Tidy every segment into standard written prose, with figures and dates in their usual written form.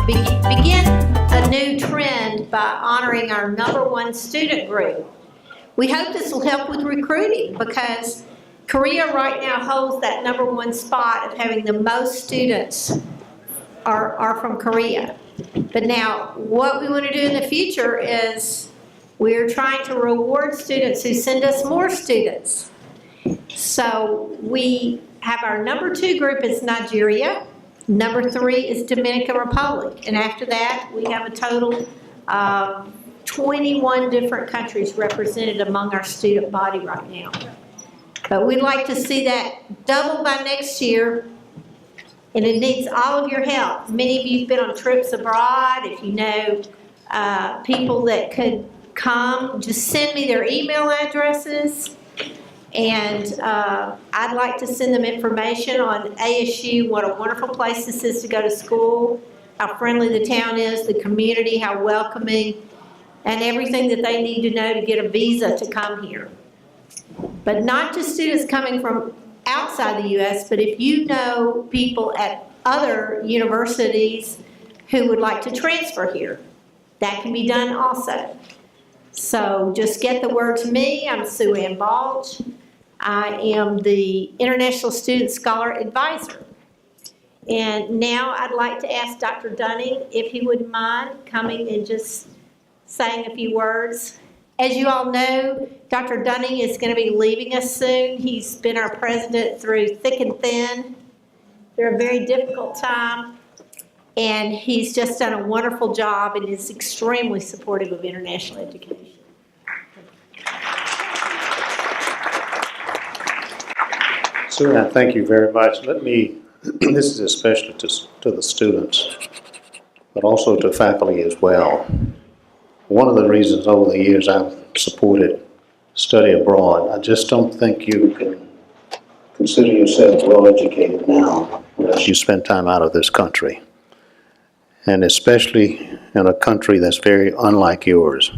begin a new trend by honoring our #1 student group. We hope this will help with recruiting because Korea right now holds that #1 spot of having the most students are from Korea. But now what we want to do in the future is we're trying to reward students who send us more students. So we have our #2 group is Nigeria, #3 is Dominican Republic, and after that we have a total of 21 different countries represented among our student body right now. But we'd like to see that double by next year, and it needs all of your help. Many of you have been on trips abroad. If you know people that could come, just send me their email addresses. And I'd like to send them information on ASU, what a wonderful place this is to go to school, how friendly the town is, the community, how welcoming, and everything that they need to know to get a visa to come here. But not just students coming from outside the U.S., but if you know people at other universities who would like to transfer here, that can be done also. So just get the word to me. I'm Sue Ann Balch. I am the International Student Scholar Advisor. And now I'd like to ask Dr. Dunning if he wouldn't mind coming and just saying a few words. As you all know, Dr. Dunning is going to be leaving us soon. He's been our president through thick and thin, through a very difficult time. And he's just done a wonderful job and is extremely supportive of international education. Sir, thank you very much. This is especially to the students, but also to faculty as well. One of the reasons over the years I've supported study abroad, I just don't think you can consider yourself well educated now unless you spend time out of this country. And especially in a country that's very unlike yours.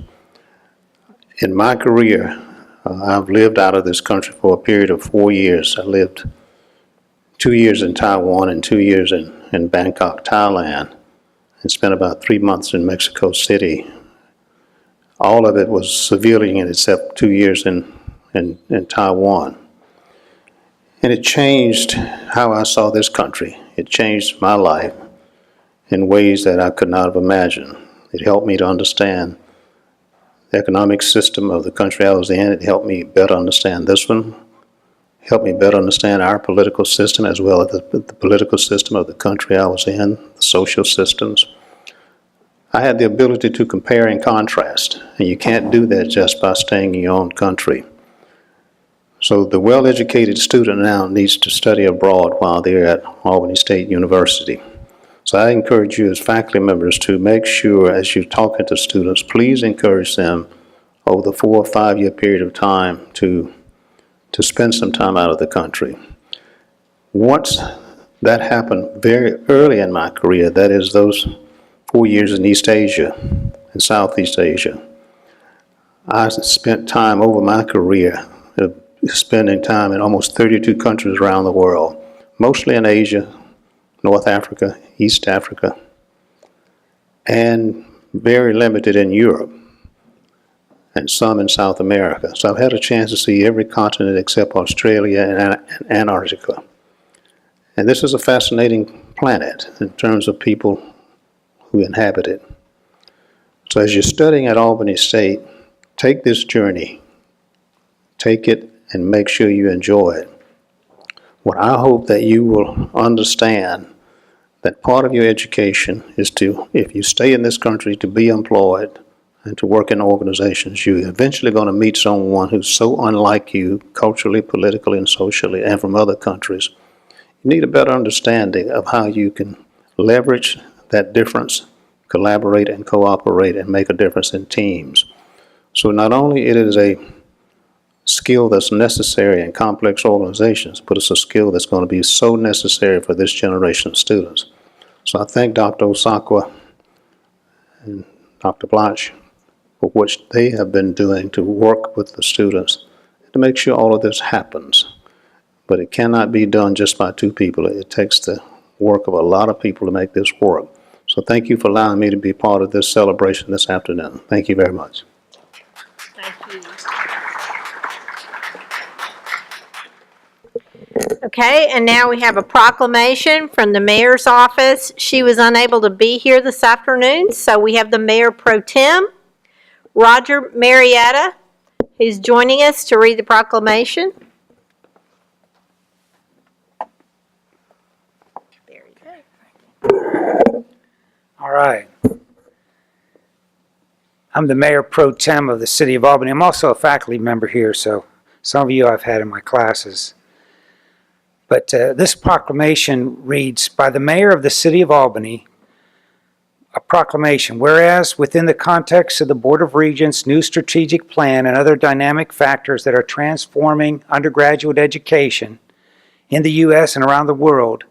In my career, I've lived out of this country for a period of 4 years. I lived 2 years in Taiwan and 2 years in Bangkok, Thailand, and spent about 3 months in Mexico City. All of it was civilian except 2 years in Taiwan. And it changed how I saw this country. It changed my life in ways that I could not have imagined. It helped me to understand the economic system of the country I was in. It helped me better understand this one. It helped me better understand our political system as well as the political system of the country I was in, the social systems. I had the ability to compare and contrast, and you can't do that just by staying in your own country. So the well-educated student now needs to study abroad while they're at Albany State University. So I encourage you as faculty members to make sure as you're talking to students, please encourage them over the 4 or 5 year period of time to spend some time out of the country. Once that happened very early in my career, that is those 4 years in East Asia and Southeast Asia, I spent time over my career spending time in almost 32 countries around the world, mostly in Asia, North Africa, East Africa, and very limited in Europe, and some in South America. So I've had a chance to see every continent except Australia and Antarctica. And this is a fascinating planet in terms of people who inhabit it. So as you're studying at Albany State, take this journey, take it and make sure you enjoy it. What I hope that you will understand that part of your education is to, if you stay in this country, to be employed and to work in organizations. You're eventually going to meet someone who's so unlike you, culturally, politically, and socially, and from other countries. You need a better understanding of how you can leverage that difference, collaborate and cooperate, and make a difference in teams. So not only it is a skill that's necessary in complex organizations, but it's a skill that's going to be so necessary for this generation of students. So I thank Dr. Osakwe and Dr. Balch for what they have been doing to work with the students to make sure all of this happens. But it cannot be done just by 2 people. It takes the work of a lot of people to make this work. So thank you for allowing me to be part of this celebration this afternoon. Thank you very much. Thank you. Okay, and now we have a proclamation from the mayor's office. She was unable to be here this afternoon, so we have the Mayor Pro Tem, Roger Marietta, who's joining us to read the proclamation. There you go. All right. I'm the Mayor Pro Tem of the City of Albany. I'm also a faculty member here, so some of you I've had in my classes. But this proclamation reads, by the Mayor of the City of Albany, a proclamation, whereas within the context of the Board of Regents' new strategic plan and other dynamic factors that are transforming undergraduate education in the U.S. and around the world,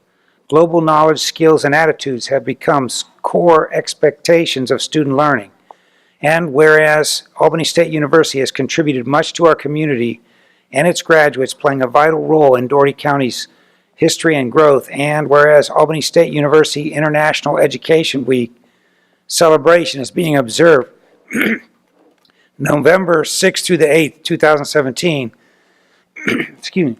global knowledge, skills, and attitudes have become core expectations of student learning. And whereas Albany State University has contributed much to our community and its graduates, playing a vital role in Dougherty County's history and growth, and whereas Albany State University International Education Week celebration is being observed November 6th through the 8th, 2017, excuse me.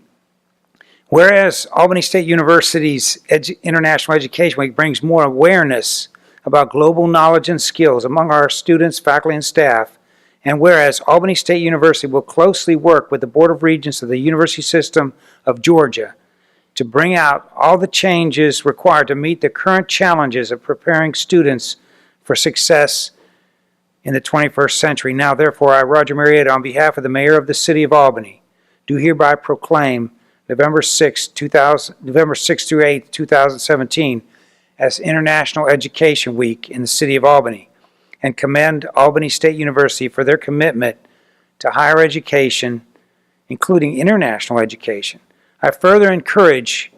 Whereas Albany State University's International Education Week brings more awareness about global knowledge and skills among our students, faculty, and staff, and whereas Albany State University will closely work with the Board of Regents of the University System of Georgia to bring out all the changes required to meet the current challenges of preparing students for success in the 21st century. Now, therefore, I, Roger Marietta, on behalf of the Mayor of the City of Albany, do hereby proclaim November 6th through 8th, 2017 as International Education Week in the City of Albany, and commend Albany State University for their commitment to higher education, including international education. I further encourage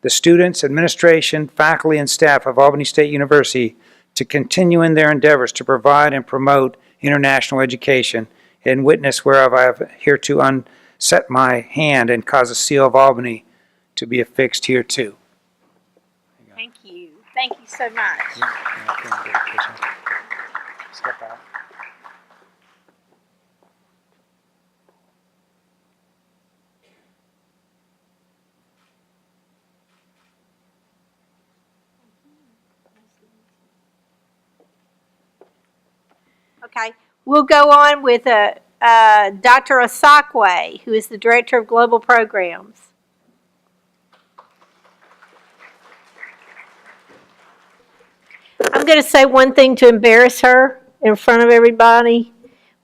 the students, administration, faculty, and staff of Albany State University to continue in their endeavors to provide and promote international education, in witness whereof I have hereto set my hand and cause the seal of Albany to be affixed here too. Thank you. Thank you so much. Step out. Okay, we'll go on with Dr. Osakwe, who is the Director of Global Programs. I'm going to say one thing to embarrass her in front of everybody,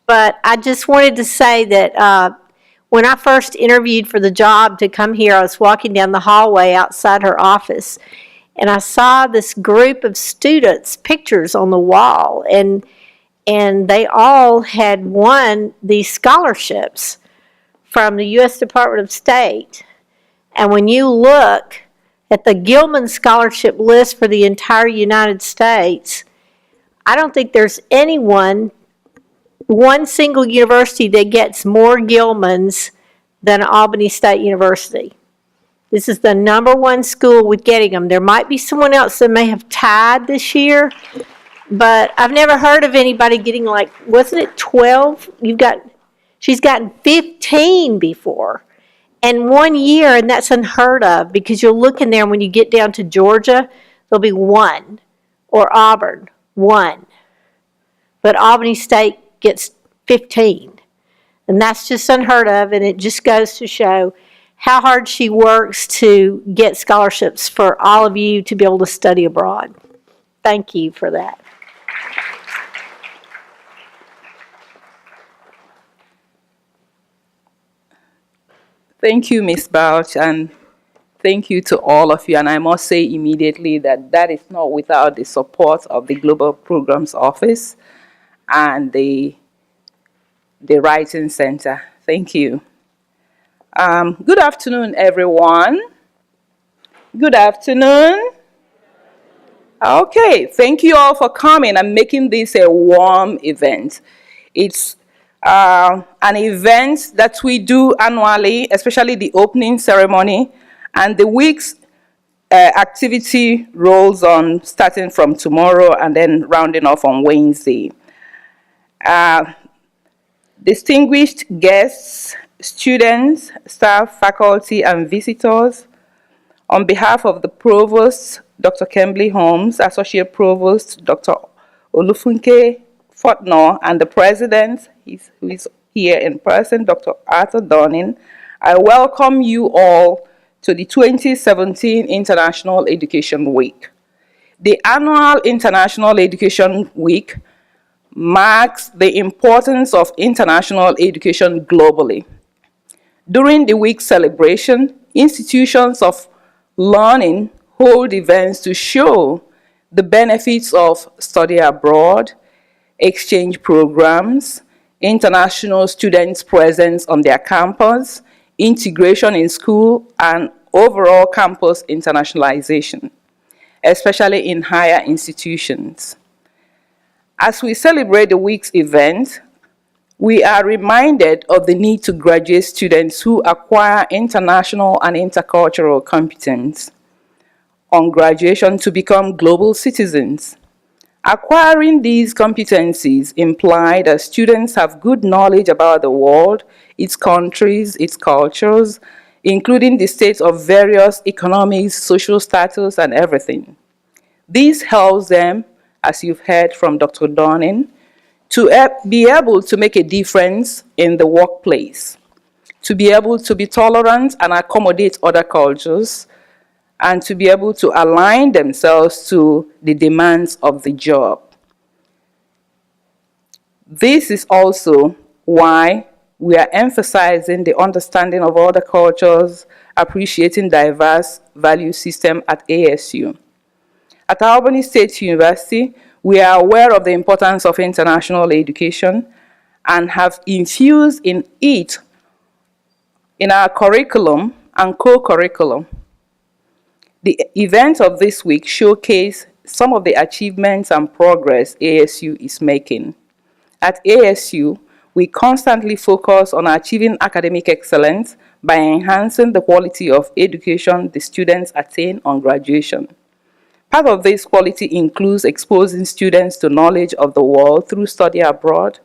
but I just wanted to say that when I first interviewed for the job to come here, I was walking down the hallway outside her office, and I saw this group of students' pictures on the wall, and they all had won these scholarships from the U.S. Department of State. And when you look at the Gilman Scholarship list for the entire United States, I don't think there's one single university that gets more Gilmans than Albany State University. This is the #1 school with getting them. There might be someone else that may have tied this year, but I've never heard of anybody getting, like, wasn't it 12? She's gotten 15 before. And 1 year, and that's unheard of, because you'll look in there, and when you get down to Georgia, there'll be 1, or Auburn, 1. But Albany State gets 15. And that's just unheard of, and it just goes to show how hard she works to get scholarships for all of you to be able to study abroad. Thank you for that. Thank you, Ms. Balch, and thank you to all of you. And I must say immediately that is not without the support of the Global Programs Office and the Writing Center. Thank you. Good afternoon, everyone. Good afternoon. Okay, thank you all for coming and making this a warm event. It's an event that we do annually, especially the opening ceremony, and the weeks activity rolls on starting from tomorrow and then rounding off on Wednesday. Distinguished guests, students, staff, faculty, and visitors, on behalf of the Provost, Dr. Kembley Holmes, Associate Provost, Dr. Olufunke Fortnor, and the President, who is here in person, Dr. Arthur Dorning, I welcome you all to the 2017 International Education Week. The annual International Education Week marks the importance of international education globally. During the week's celebration, institutions of learning hold events to show the benefits of study abroad, exchange programs, international students' presence on their campus, integration in school, and overall campus internationalization, especially in higher institutions. As we celebrate the week's event, we are reminded of the need to graduate students who acquire international and intercultural competence on graduation to become global citizens. Acquiring these competencies imply that students have good knowledge about the world, its countries, its cultures, including the states of various economies, social status, and everything. This helps them, as you've heard from Dr. Dorning, to be able to make a difference in the workplace, to be able to be tolerant and accommodate other cultures, and to be able to align themselves to the demands of the job. This is also why we are emphasizing the understanding of other cultures, appreciating diverse value system at ASU. At Albany State University, we are aware of the importance of international education and have infused in it in our curriculum and co-curriculum. The events of this week showcase some of the achievements and progress ASU is making. At ASU, we constantly focus on achieving academic excellence by enhancing the quality of education the students attain on graduation. Part of this quality includes exposing students to knowledge of the world through study abroad,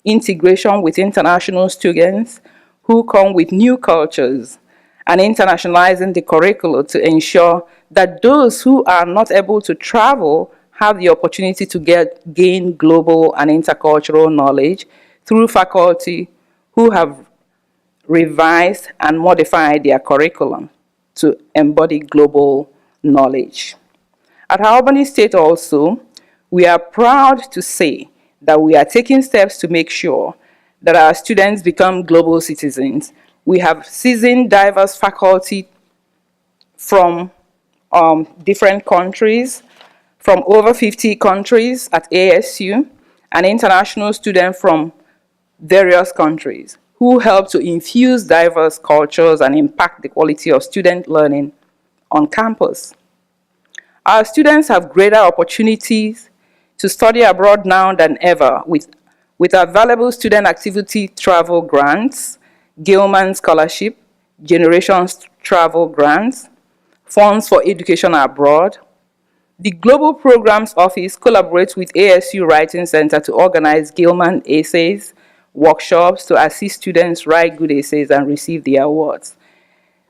integration with international students who come with new cultures, and internationalizing the curriculum to ensure that those who are not able to travel have the opportunity to gain global and intercultural knowledge through faculty who have revised and modified their curriculum to embody global knowledge. At Albany State also, we are proud to say that we are taking steps to make sure that our students become global citizens. We have seasoned diverse faculty from different countries, from over 50 countries at ASU, and international students from various countries who help to infuse diverse cultures and impact the quality of student learning on campus. Our students have greater opportunities to study abroad now than ever with available student activity travel grants, Gilman Scholarship, Generations Travel Grants, funds for education abroad. The Global Programs Office collaborates with ASU Writing Center to organize Gilman essays, workshops to assist students write good essays and receive the awards.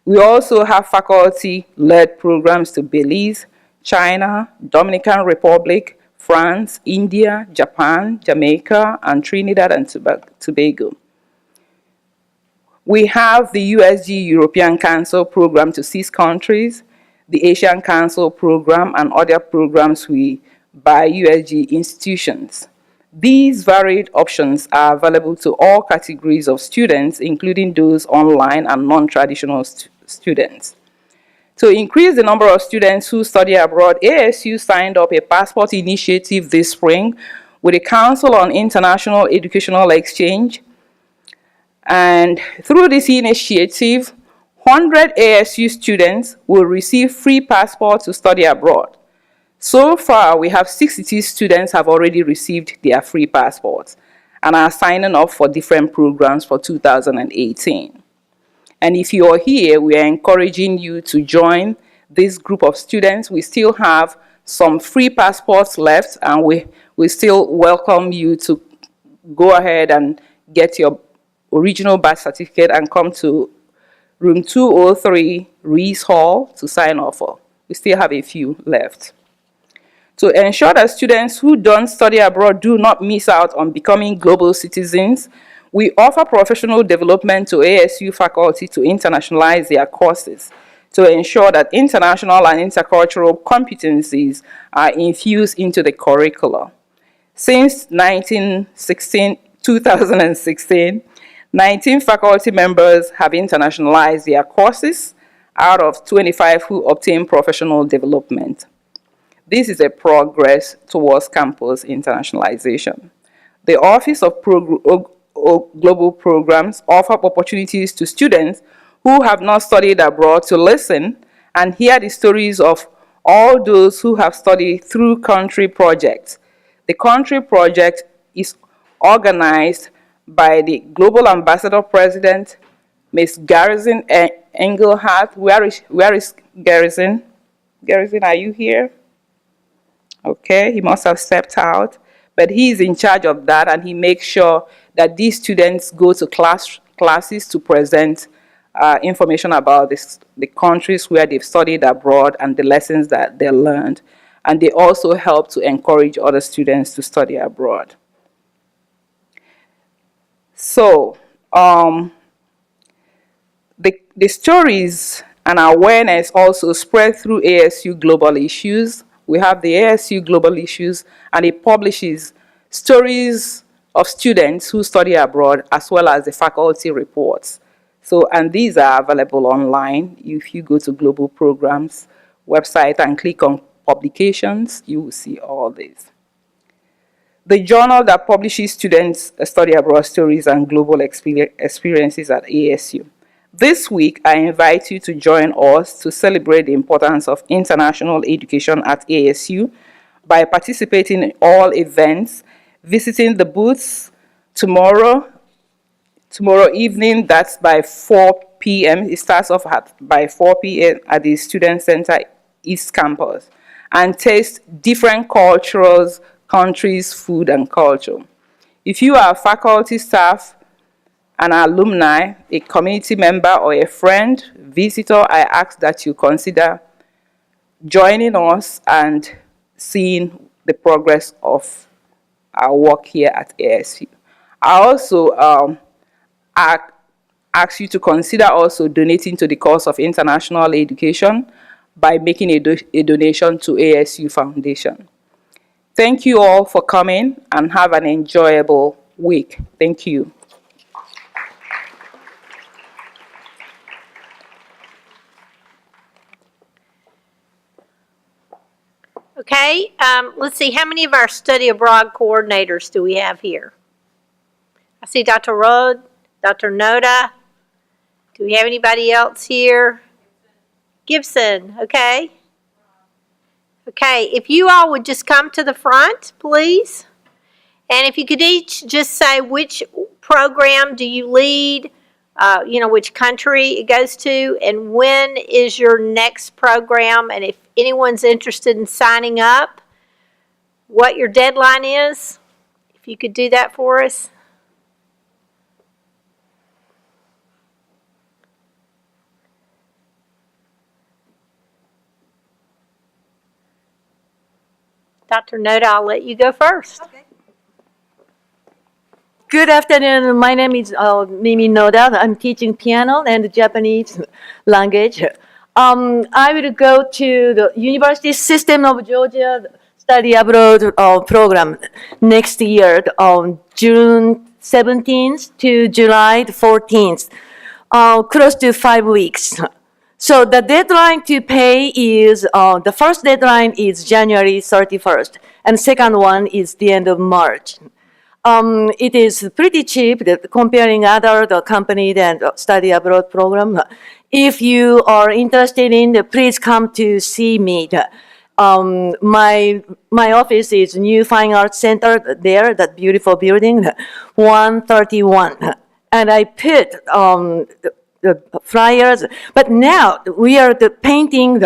We also have faculty-led programs to Belize, China, Dominican Republic, France, India, Japan, Jamaica, and Trinidad and Tobago. We have the USG European Council program to 6 countries, the Asian Council program, and other programs by USG institutions. These varied options are available to all categories of students, including those online and non-traditional students. To increase the number of students who study abroad, ASU signed up a passport initiative this spring with the Council on International Educational Exchange. And through this initiative, 100 ASU students will receive free passports to study abroad. So far, we have 62 students have already received their free passports and are signing up for different programs for 2018. And if you are here, we are encouraging you to join this group of students. We still have some free passports left, and we still welcome you to go ahead and get your original birth certificate and come to room 203, Rees Hall, to sign off for. We still have a few left. To ensure that students who don't study abroad do not miss out on becoming global citizens, we offer professional development to ASU faculty to internationalize their courses, to ensure that international and intercultural competencies are infused into the curricula. Since 2016, 19 faculty members have internationalized their courses out of 25 who obtain professional development. This is a progress towards campus internationalization. The Office of Global Programs offer opportunities to students who have not studied abroad to listen and hear the stories of all those who have studied through country projects. The country project is organized by the Global Ambassador President, Ms. Garrison Engelhardt. Where is Garrison? Garrison, are you here? Okay, he must have stepped out, but he is in charge of that, and he makes sure that these students go to classes to present information about the countries where they've studied abroad and the lessons that they learned. And they also help to encourage other students to study abroad. So, the stories and awareness also spread through ASU Global Issues. We have the ASU Global Issues, and it publishes stories of students who study abroad, as well as the faculty reports. So, and these are available online. If you go to Global Programs website and click on Publications, you will see all this. The journal that publishes students' study abroad stories and global experiences at ASU. This week, I invite you to join us to celebrate the importance of international education at ASU by participating in all events, visiting the booths tomorrow evening. That's by 4 p.m. It starts off by 4 p.m. at the Student Center East Campus, and taste different cultures, countries, food, and culture. If you are faculty, staff, an alumni, a community member, or a friend, visitor, I ask that you consider joining us and seeing the progress of our work here at ASU. I also ask you to consider also donating to the cause of international education by making a donation to ASU Foundation. Thank you all for coming, and have an enjoyable week. Thank you. Okay, let's see, how many of our study abroad coordinators do we have here? I see Dr. Rod, Dr. Noda. Do we have anybody else here? Gibson, okay. Okay, if you all would just come to the front, please. And if you could each just say which program do you lead, which country it goes to, and when is your next program, and if anyone's interested in signing up, what your deadline is, if you could do that for us. Dr. Noda, I'll let you go first. Okay. Good afternoon. My name is Mimi Noda. I'm teaching piano and Japanese language. I will go to the University System of Georgia Study Abroad program next year, June 17th to July 14th, close to 5 weeks. So the deadline to pay is, the first deadline is January 31st, and second one is the end of March. It is pretty cheap comparing other company and study abroad program. If you are interested in, please come to see me. My office is New Fine Arts Center there, that beautiful building, 131. And I put the flyers, but now we are painting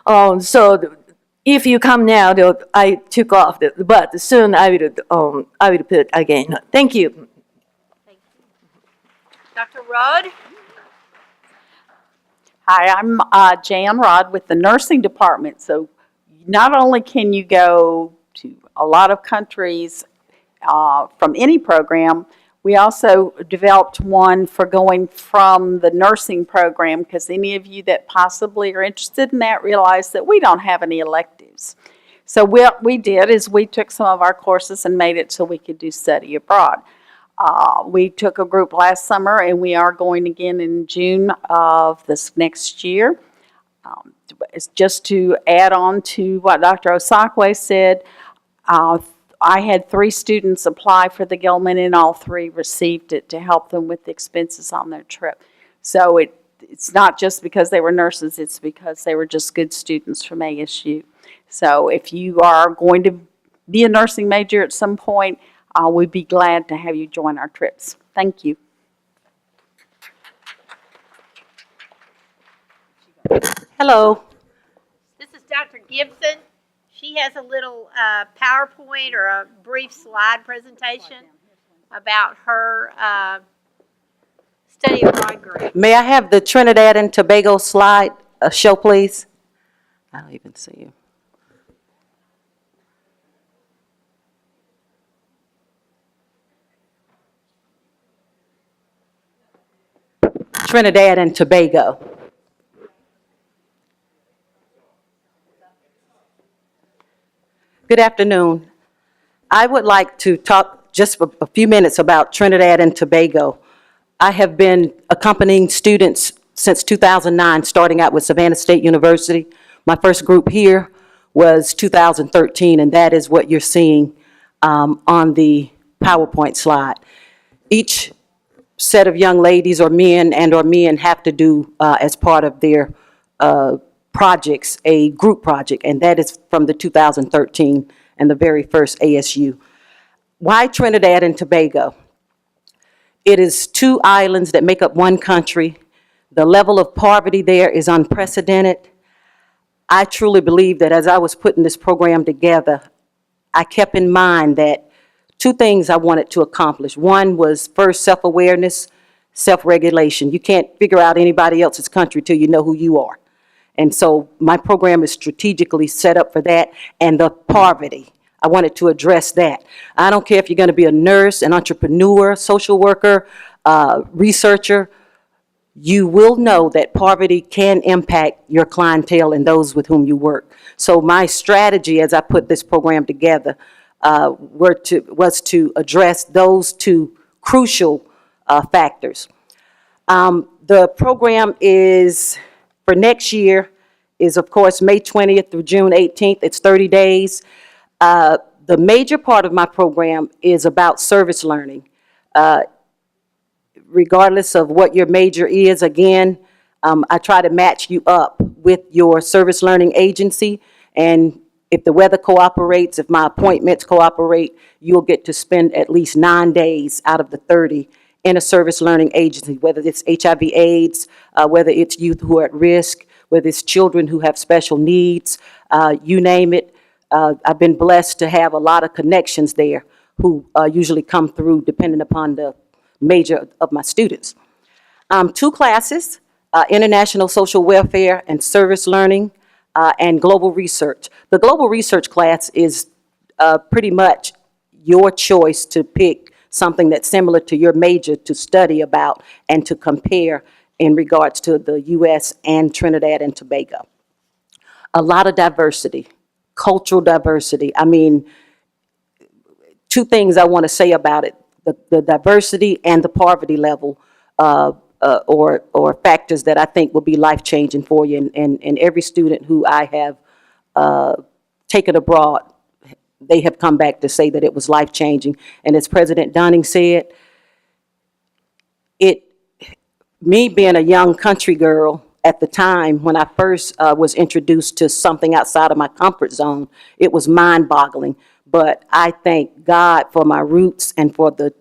So if you come now, I took off, but soon I will put again. Thank you. Dr. Rudd? Hi, I'm Jan Rod with the nursing department. So not only can you go to a lot of countries from any program, we also developed one for going from the nursing program, because any of you that possibly are interested in that realize that we don't have any electives. So what we did is we took some of our courses and made it so we could do study abroad. We took a group last summer, and we are going again in June of this next year. It's just to add on to what Dr. Osakwe said, I had 3 students apply for the Gilman, and all 3 received it to help them with the expenses on their trip. So it's not just because they were nurses, it's because they were just good students from ASU. So if you are going to be a nursing major at some point, we'd be glad to have you join our trips. Thank you. Hello. This is Dr. Gibson. She has a little PowerPoint or a brief slide presentation about her study abroad group. May I have the Trinidad and Tobago slide show, please? I don't even see you. Trinidad and Tobago. Good afternoon. I would like to talk just for a few minutes about Trinidad and Tobago. I have been accompanying students since 2009, starting out with Savannah State University. My first group here was 2013, and that is what you're seeing on the PowerPoint slide. Each set of young ladies or men have to do as part of their projects, a group project, and that is from the 2013 and the very first ASU. Why Trinidad and Tobago? It is 2 islands that make up one country. The level of poverty there is unprecedented. I truly believe that as I was putting this program together, I kept in mind that 2 things I wanted to accomplish. One was first self-awareness, self-regulation. You can't figure out anybody else's country till you know who you are. And so my program is strategically set up for that. And the poverty, I wanted to address that. I don't care if you're going to be a nurse, an entrepreneur, social worker, researcher, you will know that poverty can impact your clientele and those with whom you work. So my strategy as I put this program together was to address those 2 crucial factors. The program is, for next year, is of course May 20th through June 18th. It's 30 days. The major part of my program is about service learning. Regardless of what your major is, again, I try to match you up with your service learning agency, and if the weather cooperates, if my appointments cooperate, you'll get to spend at least 9 days out of the 30 in a service learning agency, whether it's HIV/AIDS, whether it's youth who are at risk, whether it's children who have special needs, you name it. I've been blessed to have a lot of connections there who usually come through depending upon the major of my students. 2 classes, International Social Welfare and Service Learning, and Global Research. The Global Research class is pretty much your choice to pick something that's similar to your major to study about and to compare in regards to the U.S. and Trinidad and Tobago. A lot of diversity, cultural diversity. I mean, 2 things I want to say about it, the diversity and the poverty level, or factors that I think will be life-changing for you. And every student who I have taken abroad, they have come back to say that it was life-changing. And as President Dunning said, me being a young country girl at the time when I first was introduced to something outside of my comfort zone, it was mind-boggling. But I thank God for my roots and for the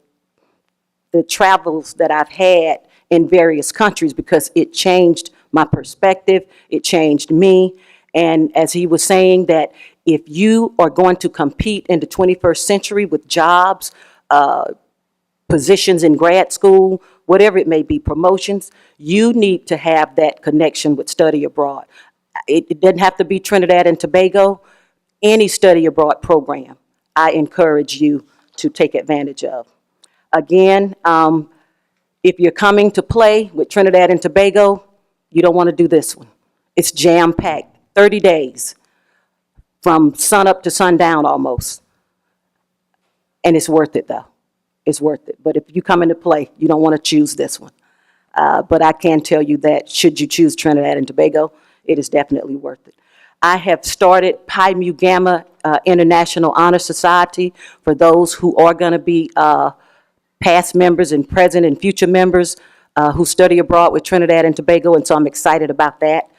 travels that I've had in various countries, because it changed my perspective, it changed me, And as he was saying, that if you are going to compete in the 21st century with jobs, positions in grad school, whatever it may be, promotions, you need to have that connection with study abroad. It doesn't have to be Trinidad and Tobago. Any study abroad program, I encourage you to take advantage of. Again, if you're coming to play with Trinidad and Tobago, you don't want to do this one. It's jam-packed, 30 days, from sunup to sundown almost. And it's worth it, though. It's worth it. But if you come into play, you don't want to choose this one. But I can tell you that should you choose Trinidad and Tobago, it is definitely worth it. I have started Pi Mu Gamma International Honor Society for those who are going to be past members and present and future members who study abroad with Trinidad and Tobago, and so I'm excited about that.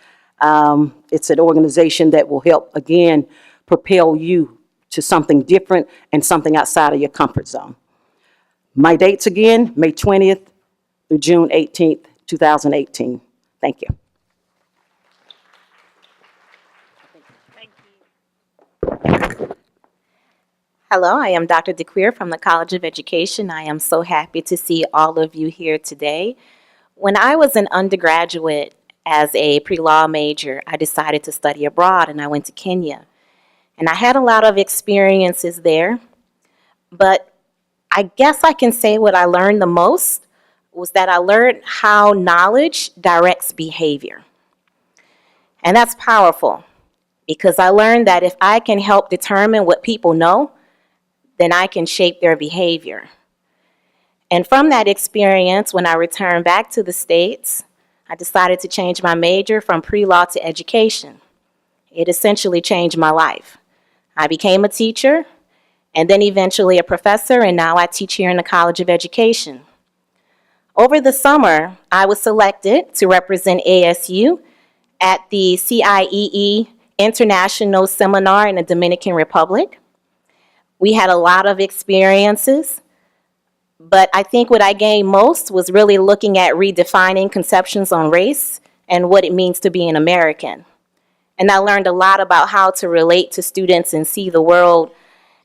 It's an organization that will help, again, propel you to something different and something outside of your comfort zone. My dates again, May 20th through June 18th, 2018. Thank you. Hello, I am Dr. Decuir from the College of Education. I am so happy to see all of you here today. When I was an undergraduate as a pre-law major, I decided to study abroad and I went to Kenya. And I had a lot of experiences there, but I guess I can say what I learned the most was that I learned how knowledge directs behavior. And that's powerful because I learned that if I can help determine what people know, then I can shape their behavior. And from that experience, when I returned back to the States, I decided to change my major from pre-law to education. It essentially changed my life. I became a teacher, and then eventually a professor, and now I teach here in the College of Education. Over the summer, I was selected to represent ASU at the CIEE International Seminar in the Dominican Republic. We had a lot of experiences, but I think what I gained most was really looking at redefining conceptions on race and what it means to be an American. And I learned a lot about how to relate to students and see the world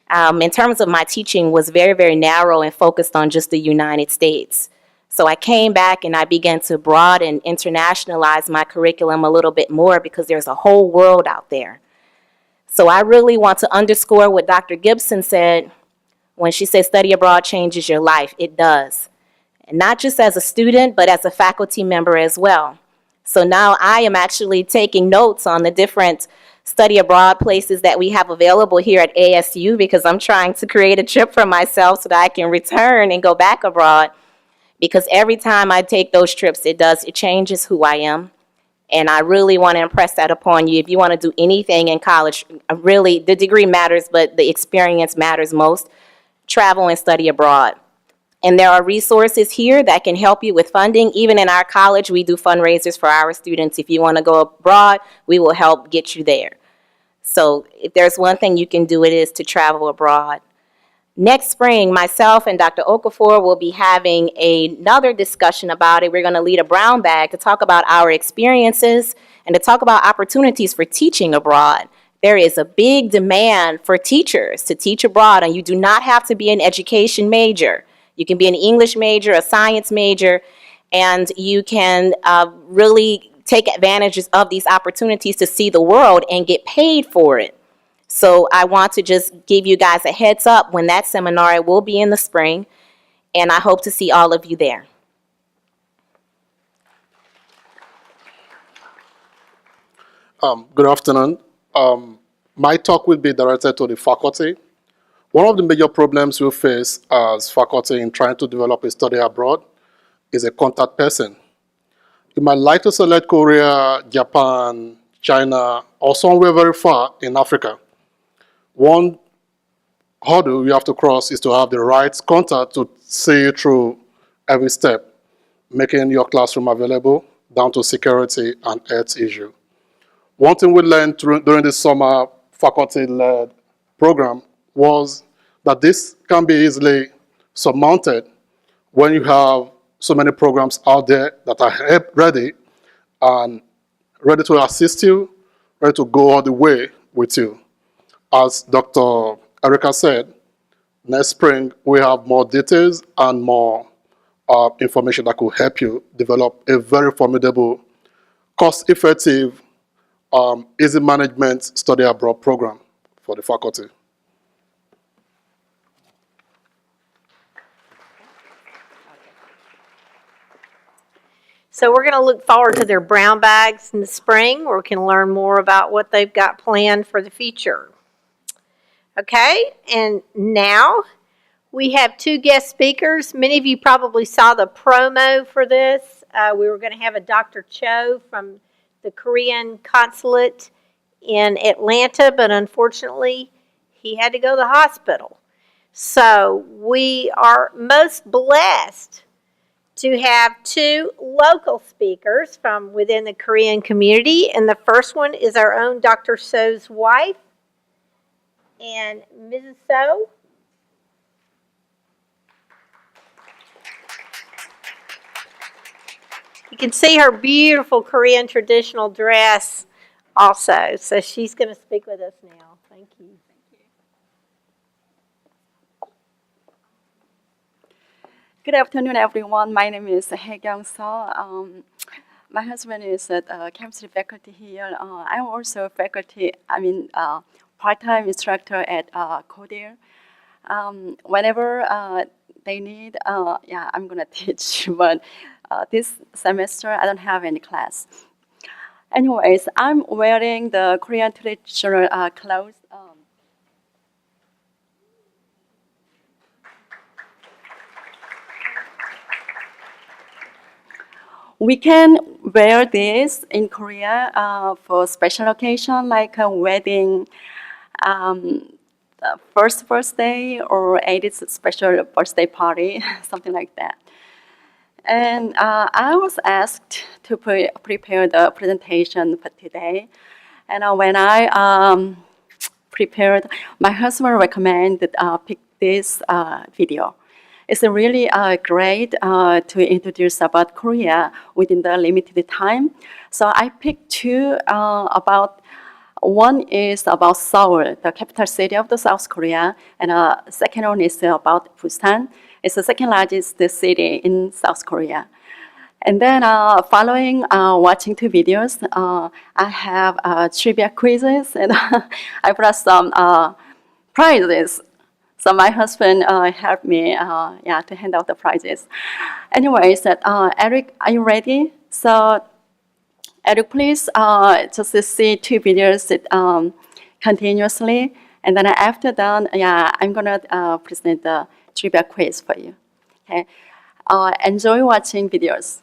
in terms of my teaching was very, very narrow and focused on just the United States. So I came back and I began to broaden, internationalize my curriculum a little bit more because there's a whole world out there. So I really want to underscore what Dr. Gibson said when she said study abroad changes your life. It does. And not just as a student, but as a faculty member as well. So now I am actually taking notes on the different study abroad places that we have available here at ASU because I'm trying to create a trip for myself so that I can return and go back abroad. Because every time I take those trips, it changes who I am. And I really want to impress that upon you. If you want to do anything in college, really, the degree matters, but the experience matters most. Travel and study abroad. And there are resources here that can help you with funding. Even in our college, we do fundraisers for our students. If you want to go abroad, we will help get you there. So if there's one thing you can do, it is to travel abroad. Next spring, myself and Dr. Okafor will be having another discussion about it. We're going to lead a brown bag to talk about our experiences and to talk about opportunities for teaching abroad. There is a big demand for teachers to teach abroad, and you do not have to be an education major. You can be an English major, a science major, and you can really take advantages of these opportunities to see the world and get paid for it. So I want to just give you guys a heads up when that seminar will be in the spring, and I hope to see all of you there. Good afternoon. My talk will be directed to the faculty. One of the major problems we face as faculty in trying to develop a study abroad is a contact person. You might like to select Korea, Japan, China, or somewhere very far in Africa. One hurdle you have to cross is to have the right contact to see you through every step, making your classroom available down to security and health issue. One thing we learned during the summer faculty-led program was that this can be easily surmounted when you have so many programs out there that are ready and ready to assist you ready to go all the way with you. As Dr. Erica said, next spring we have more details and more information that could help you develop a very formidable, cost-effective, easy management study abroad program for the faculty. So we're going to look forward to their brown bags in the spring, where we can learn more about what they've got planned for the future. Okay, and now we have two guest speakers. Many of you probably saw the promo for this. We were going to have a Dr. Cho from the Korean consulate in Atlanta, but unfortunately he had to go to the hospital. So we are most blessed to have two local speakers from within the Korean community. And the first one is our own Dr. So's wife, and Mrs. So. You can see her beautiful Korean traditional dress also. So she's going to speak with us now. Thank you. Good afternoon, everyone. My name is Haekyung So. My husband is a chemistry faculty here. I'm also faculty, part-time instructor at Kodir. Whenever they need, I'm gonna teach, but this semester I don't have any class. Anyways, I'm wearing the Korean traditional clothes. We can wear this in Korea for special occasion like a wedding, first birthday, or 80th special birthday party, something like that. And I was asked to prepare the presentation for today. And when I prepared, my husband recommended pick this video. It's really great to introduce about Korea within the limited time. So I picked two about, one is about Seoul, the capital city of the South Korea, and second one is about Busan. It's the second largest city in South Korea. And then following watching two videos, I have trivia quizzes, and I brought some prizes. So my husband helped me to hand out the prizes. Anyways, Eric, are you ready? So Eric, please just see two videos continuously. And then after that, I'm gonna present the trivia quiz for you. Okay, enjoy watching videos.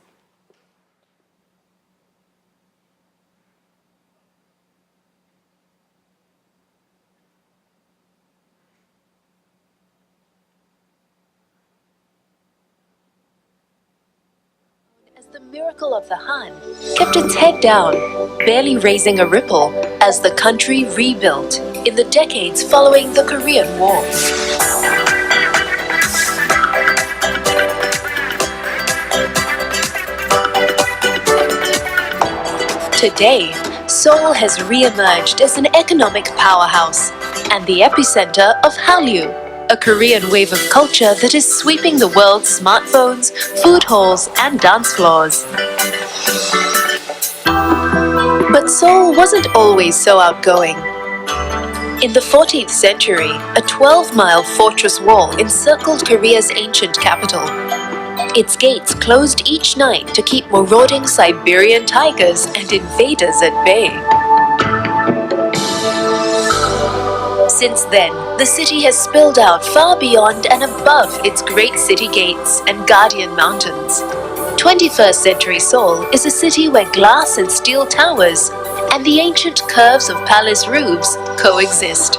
The miracle of the Han kept its head down, barely raising a ripple, as the country rebuilt in the decades following the Korean War. Today, Seoul has re-emerged as an economic powerhouse and the epicenter of Hallyu, a Korean wave of culture that is sweeping the world's smartphones, food halls, and dance floors. But Seoul wasn't always so outgoing. In the 14th century, a 12-mile fortress wall encircled Korea's ancient capital. Its gates closed each night to keep marauding Siberian tigers and invaders at bay. Since then, the city has spilled out far beyond and above its great city gates and guardian mountains. 21st century Seoul is a city where glass and steel towers and the ancient curves of palace roofs coexist.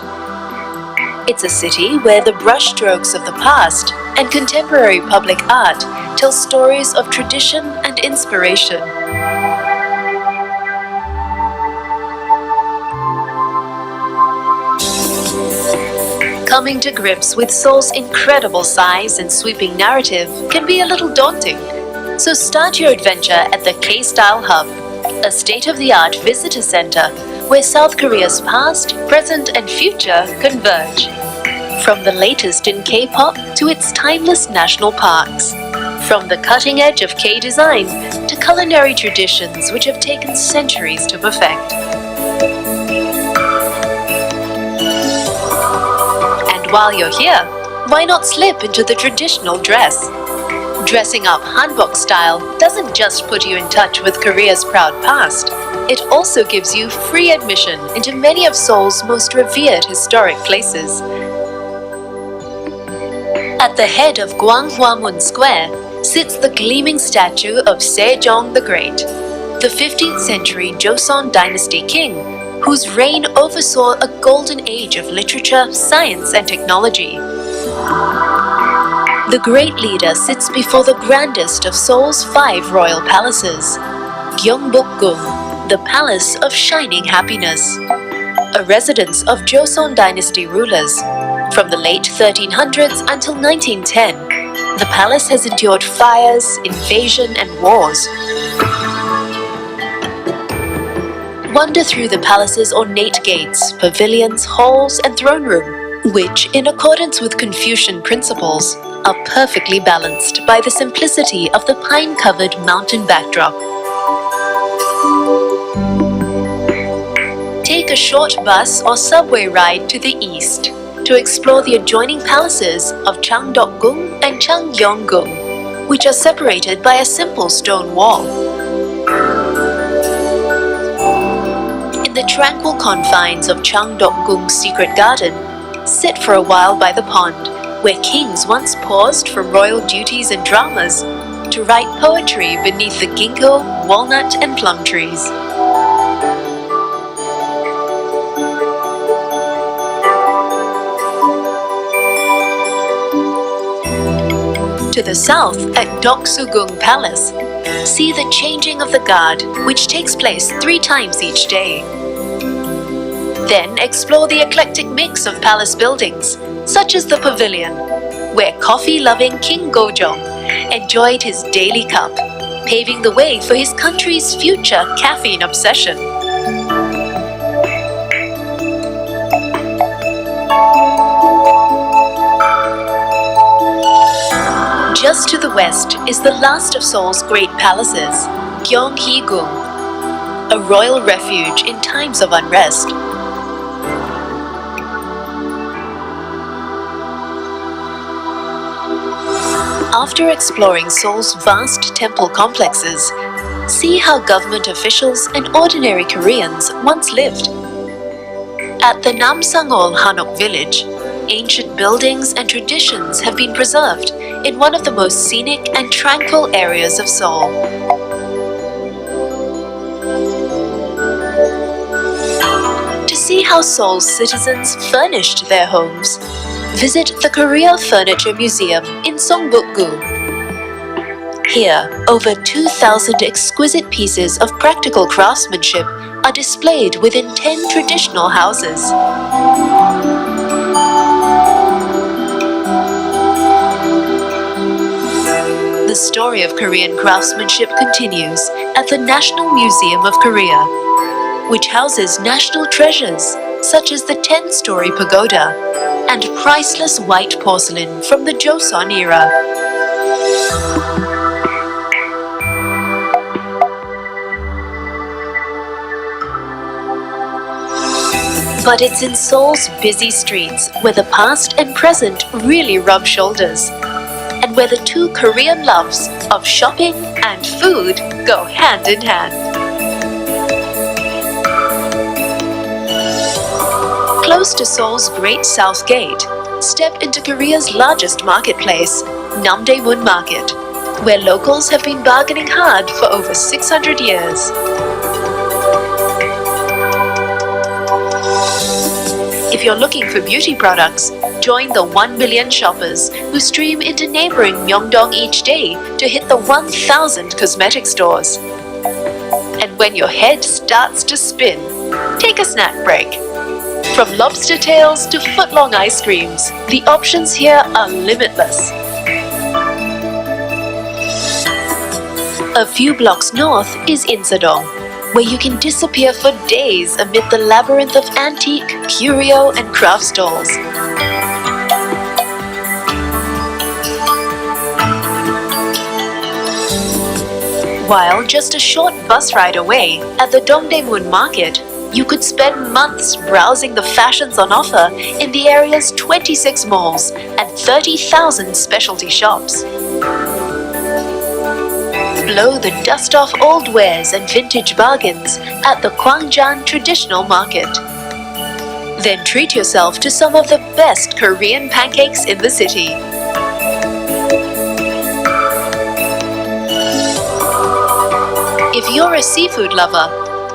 It's a city where the brushstrokes of the past and contemporary public art tell stories of tradition and inspiration. Coming to grips with Seoul's incredible size and sweeping narrative can be a little daunting. So start your adventure at the K-Style Hub, a state-of-the-art visitor center where South Korea's past, present, and future converge. From the latest in K-pop to its timeless national parks. From the cutting edge of K-design to culinary traditions which have taken centuries to perfect. And while you're here, why not slip into the traditional dress? Dressing up hanbok style doesn't just put you in touch with Korea's proud past, it also gives you free admission into many of Seoul's most revered historic places. At the head of Gwanghwamun Square sits the gleaming statue of Sejong the Great, the 15th century Joseon dynasty king, whose reign oversaw a golden age of literature, science, and technology. The great leader sits before the grandest of Seoul's 5 royal palaces, Gyeongbokgung, the Palace of Shining Happiness, a residence of Joseon dynasty rulers. From the late 1300s until 1910, the palace has endured fires, invasion, and wars. Wander through the palace's ornate gates, pavilions, halls, and throne room, which, in accordance with Confucian principles, are perfectly balanced by the simplicity of the pine-covered mountain backdrop. Take a short bus or subway ride to the east to explore the adjoining palaces of Changdeokgung and Changgyeonggung, which are separated by a simple stone wall. In the tranquil confines of Changdeokgung's secret garden, sit for a while by the pond, where kings once paused from royal duties and dramas to write poetry beneath the ginkgo, walnut, and plum trees. To the south, at Doksugung Palace, see the changing of the guard, which takes place 3 times each day. Then explore the eclectic mix of palace buildings, such as the pavilion, where coffee-loving King Gojong enjoyed his daily cup, paving the way for his country's future caffeine obsession. Just to the west is the last of Seoul's great palaces, Gyeonghee-gung, a royal refuge in times of unrest. After exploring Seoul's vast temple complexes, see how government officials and ordinary Koreans once lived. At the Namsangol Hanok village, ancient buildings and traditions have been preserved in one of the most scenic and tranquil areas of Seoul. To see how Seoul's citizens furnished their homes, visit the Korea Furniture Museum in Songbuk-gu. Here, over 2,000 exquisite pieces of practical craftsmanship are displayed within 10 traditional houses. The story of Korean craftsmanship continues at the National Museum of Korea, which houses national treasures such as the 10-story pagoda and priceless white porcelain from the Joseon era. But it's in Seoul's busy streets where the past and present really rub shoulders, and where the 2 Korean loves of shopping and food go hand in hand. Close to Seoul's Great South Gate, step into Korea's largest marketplace, Namdaemun Market, where locals have been bargaining hard for over 600 years. If you're looking for beauty products, join the 1 billion shoppers who stream into neighboring Myeongdong each day to hit the 1,000 cosmetic stores. And when your head starts to spin, take a snack break. From lobster tails to foot-long ice creams, the options here are limitless. A few blocks north is Insadong, where you can disappear for days amid the labyrinth of antique, curio, and craft stalls. While just a short bus ride away at the Dongdaemun Market, you could spend months browsing the fashions on offer in the area's 26 malls and 30,000 specialty shops. Blow the dust off old wares and vintage bargains at the Gwangjang Traditional Market. Then treat yourself to some of the best Korean pancakes in the city. If you're a seafood lover,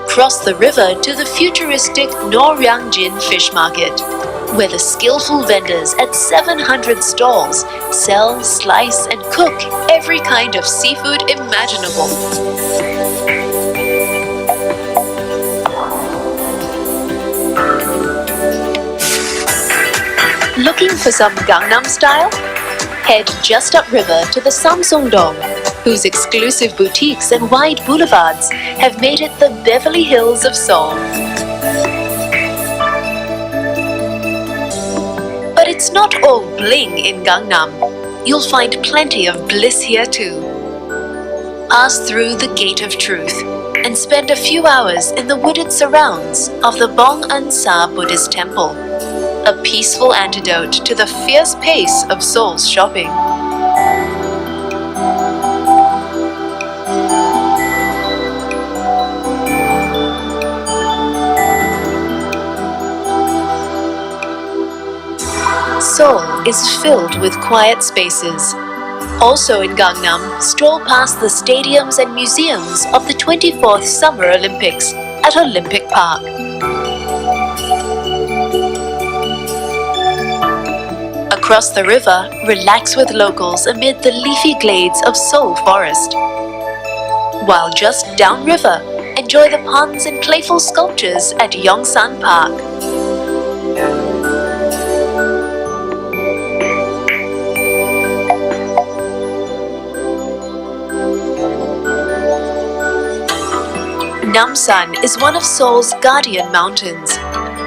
cross the river to the futuristic Noryangjin Fish Market, where the skillful vendors at 700 stalls sell, slice, and cook every kind of seafood imaginable. Looking for some Gangnam style? Head just upriver to the Samsung-dong, whose exclusive boutiques and wide boulevards have made it the Beverly Hills of Seoul. But it's not all bling in Gangnam. You'll find plenty of bliss here too. Pass through the Gate of Truth and spend a few hours in the wooded surrounds of the Bong-an-sa Buddhist Temple, a peaceful antidote to the fierce pace of Seoul's shopping. Seoul is filled with quiet spaces. Also in Gangnam, stroll past the stadiums and museums of the 24th Summer Olympics at Olympic Park. Across the river, relax with locals amid the leafy glades of Seoul Forest. While just downriver, enjoy the ponds and playful sculptures at Yongsan Park. Namsan is one of Seoul's guardian mountains,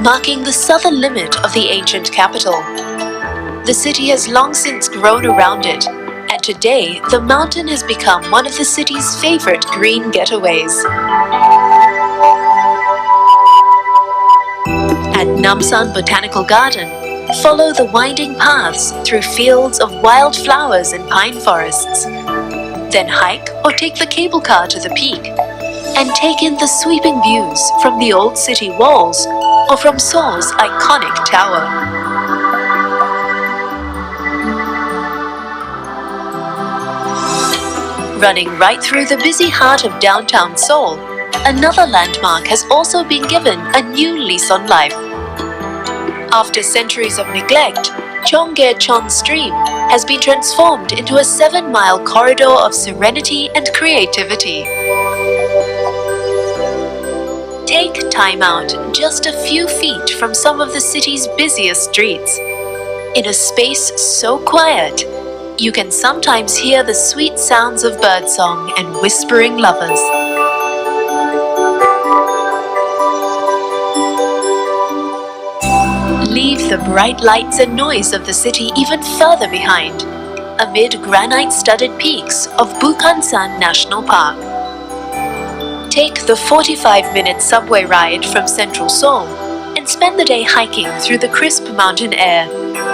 marking the southern limit of the ancient capital. The city has long since grown around it, and today the mountain has become one of the city's favorite green getaways. At Namsan Botanical Garden, follow the winding paths through fields of wild flowers and pine forests. Then hike or take the cable car to the peak, and take in the sweeping views from the old city walls or from Seoul's iconic tower. Running right through the busy heart of downtown Seoul, another landmark has also been given a new lease on life. After centuries of neglect, Cheonggyecheon Stream has been transformed into a 7-mile corridor of serenity and creativity. Take time out just a few feet from some of the city's busiest streets. In a space so quiet, you can sometimes hear the sweet sounds of birdsong and whispering lovers. Leave the bright lights and noise of the city even further behind, amid granite-studded peaks of Bukhansan National Park. Take the 45-minute subway ride from central Seoul and spend the day hiking through the crisp mountain air,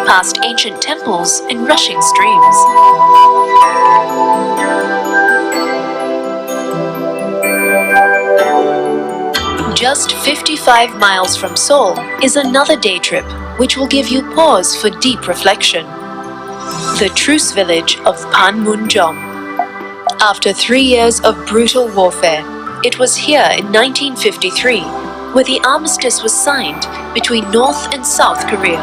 past ancient temples and rushing streams. Just 55 miles from Seoul is another day trip which will give you pause for deep reflection. The truce village of Panmunjom. After 3 years of brutal warfare, it was here in 1953 where the armistice was signed between North and South Korea.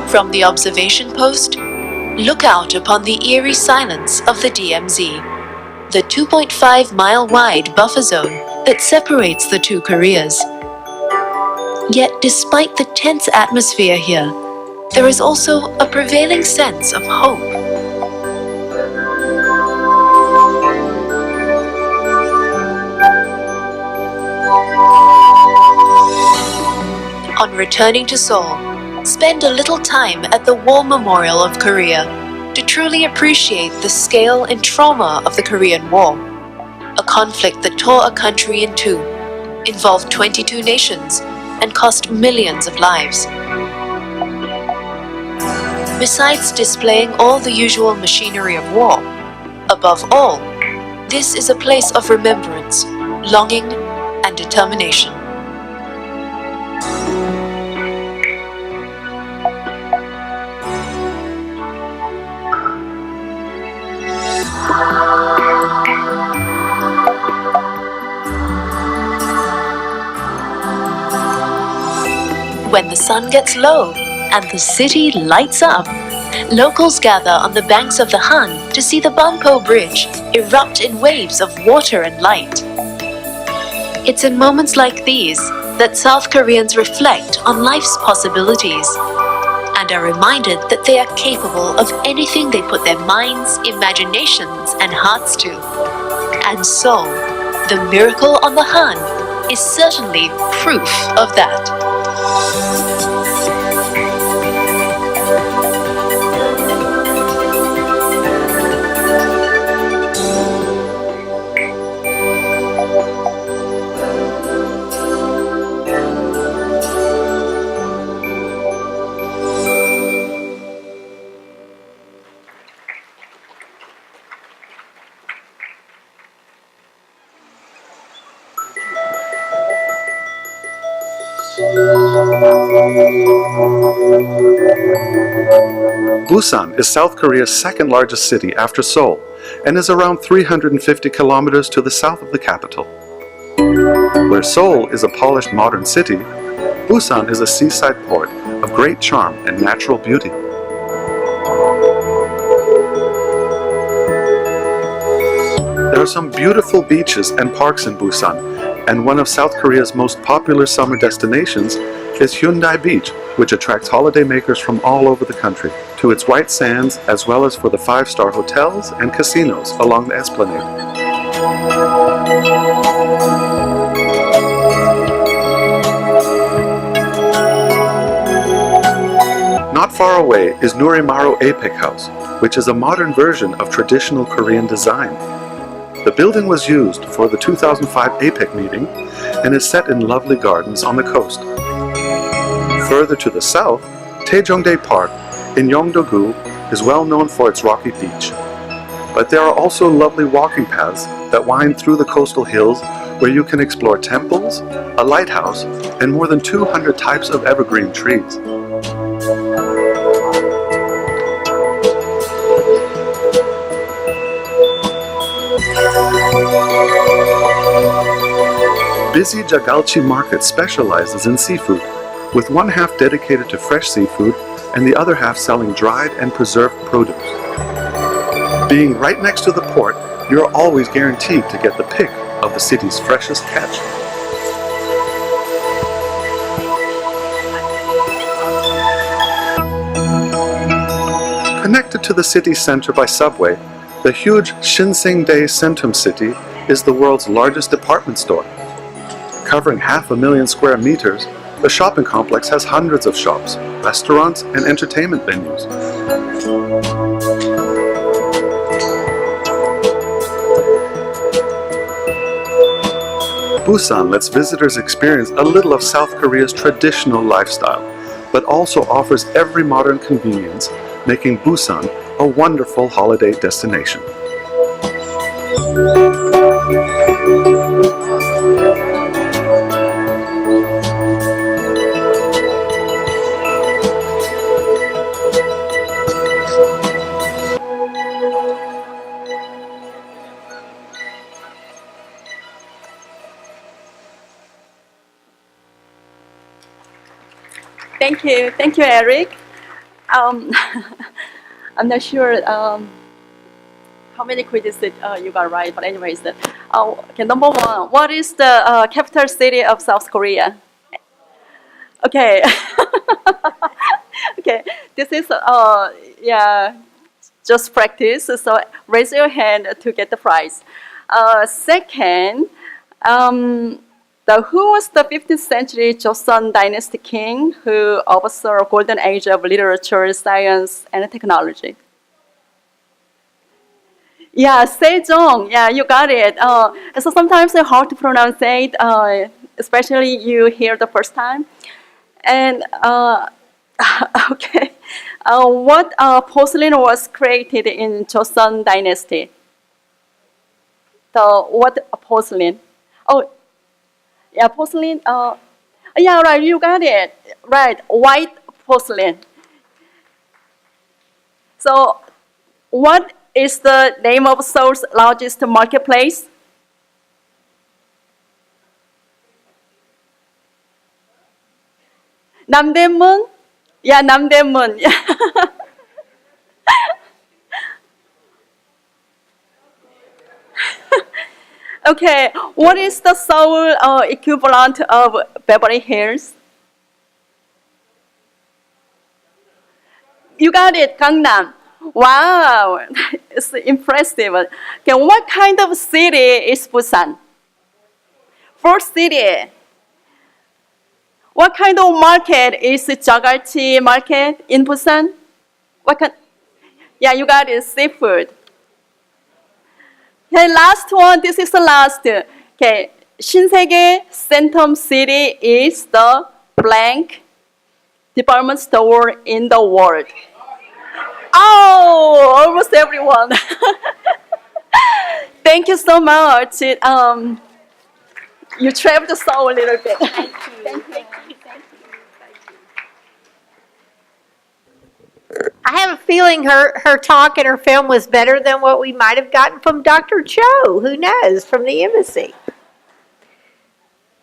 From the observation post, look out upon the eerie silence of the DMZ, the 2.5-mile-wide buffer zone that separates the two Koreas. Yet despite the tense atmosphere here, there is also a prevailing sense of hope. On returning to Seoul, spend a little time at the War Memorial of Korea to truly appreciate the scale and trauma of the Korean War, a conflict that tore a country in two, involved 22 nations, and cost millions of lives. Besides displaying all the usual machinery of war, above all, this is a place of remembrance, longing, and determination. When the sun gets low and the city lights up, locals gather on the banks of the Han to see the Banpo Bridge erupt in waves of water and light. It's in moments like these that South Koreans reflect on life's possibilities and are reminded that they are capable of anything they put their minds, imaginations, and hearts to. And so, the miracle on the Han is certainly proof of that. Busan is South Korea's second largest city after Seoul and is around 350 kilometers to the south of the capital. Where Seoul is a polished modern city, Busan is a seaside port of great charm and natural beauty. There are some beautiful beaches and parks in Busan, and one of South Korea's most popular summer destinations is Hyundai Beach, which attracts holidaymakers from all over the country to its white sands, as well as for the five-star hotels and casinos along the esplanade. Not far away is Nurimaro APEC House, which is a modern version of traditional Korean design. The building was used for the 2005 APEC meeting and is set in lovely gardens on the coast. Further to the south, Taejongdae Park in Yeongdo-gu is well known for its rocky beach. But there are also lovely walking paths that wind through the coastal hills where you can explore temples, a lighthouse, and more than 200 types of evergreen trees. Busy Jagalchi Market specializes in seafood, with one half dedicated to fresh seafood and the other half selling dried and preserved produce. Being right next to the port, you're always guaranteed to get the pick of the city's freshest catch. Connected to the city center by subway, the huge Shinseingdae Centrum City is the world's largest department store. Covering 500,000 square meters, the shopping complex has hundreds of shops, restaurants, and entertainment venues. Busan lets visitors experience a little of South Korea's traditional lifestyle, but also offers every modern convenience, making Busan a wonderful holiday destination. Thank you, Eric. I'm not sure how many quizzes that you got right, but anyways, okay. Number one, what is the capital city of South Korea? Okay, okay. This is just practice. So raise your hand to get the prize. Second, Who was the 15th century Joseon dynasty king who oversaw a golden age of literature, science, and technology? Yeah, Sejong. Yeah, you got it. So sometimes it's hard to pronounce it, especially you hear the first time. And okay, what porcelain was created in Joseon dynasty? What porcelain? Oh, yeah, porcelain. Yeah, right. You got it. Right, white porcelain. So, what is the name of Seoul's largest marketplace? Namdaemun? Yeah, Namdaemun. Okay, what is the Seoul equivalent of Beverly Hills? You got it, Gangnam. Wow, it's impressive. Okay, what kind of city is Busan? First city. What kind of market is Jagalchi market in Busan? What kind? Yeah, you got it, seafood. Okay, last one, this is the last. Okay, Shinsegae Centrum City is the blank department store in the world. Oh, almost everyone. Thank you so much. You traveled the soul a little bit. Thank you. I have a feeling her talk and her film was better than what we might have gotten from Dr. Cho, who knows, from the embassy.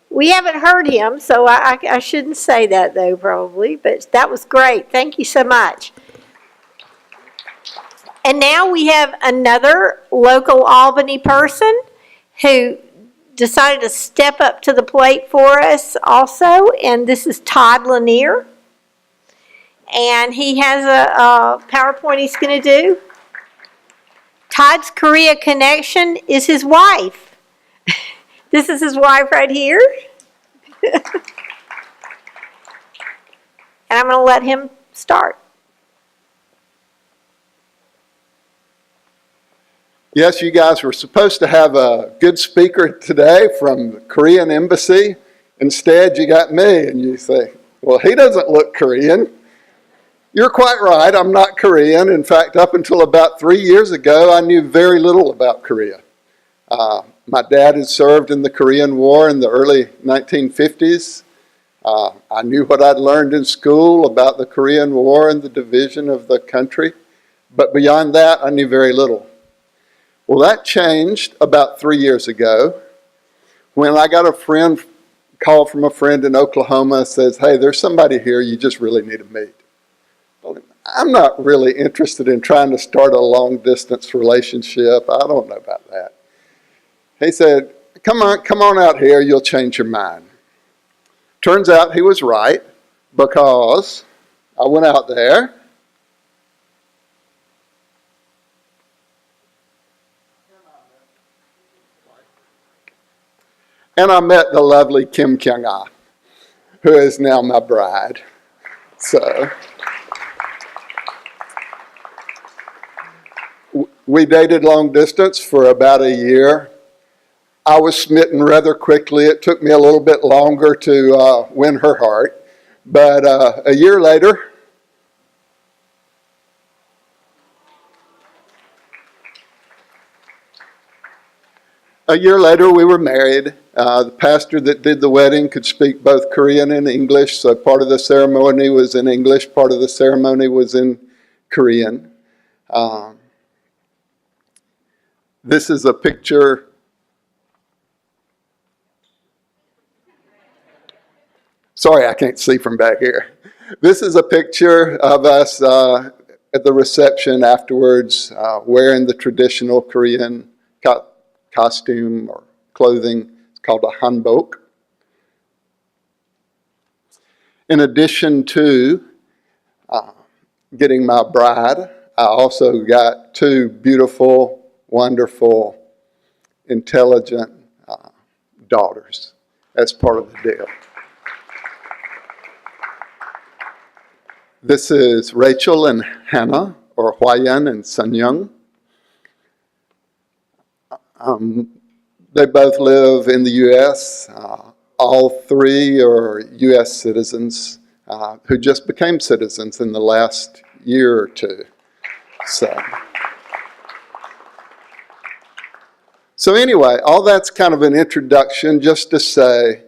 We haven't heard him, so I shouldn't say that, though, probably, but that was great. Thank you so much. And now we have another local Albany person who decided to step up to the plate for us also, and this is Todd Lanier. And he has a PowerPoint he's going to do. Todd's Korea connection is his wife. This is his wife right here. And I'm going to let him start. Yes, you guys were supposed to have a good speaker today from the Korean embassy. Instead, you got me, and you say, well, he doesn't look Korean. You're quite right, I'm not Korean. In fact, up until about 3 years ago, I knew very little about Korea. My dad had served in the Korean War in the early 1950s. I knew what I'd learned in school about the Korean War and the division of the country. But beyond that, I knew very little. Well, that changed about 3 years ago when I got a call from a friend in Oklahoma, says, hey, there's somebody here you just really need to meet. I'm not really interested in trying to start a long-distance relationship. I don't know about that. He said, come on out here, you'll change your mind. Turns out he was right, because I went out there. And I met the lovely Kim Kyung-ah, who is now my bride. So we dated long distance for about a year. I was smitten rather quickly. It took me a little bit longer to win her heart. But a year later, we were married. The pastor that did the wedding could speak both Korean and English, so part of the ceremony was in English, part of the ceremony was in Korean. This is a picture. Sorry, I can't see from back here. This is a picture of us at the reception afterwards, wearing the traditional Korean costume or clothing. It's called a hanbok. In addition to getting my bride, I also got two beautiful, wonderful, intelligent daughters. as part of the deal. This is Rachel and Hannah, or Huayan and Sanyang. They both live in the U.S. All three are U.S. citizens who just became citizens in the last year or two. So anyway, all that's kind of an introduction just to say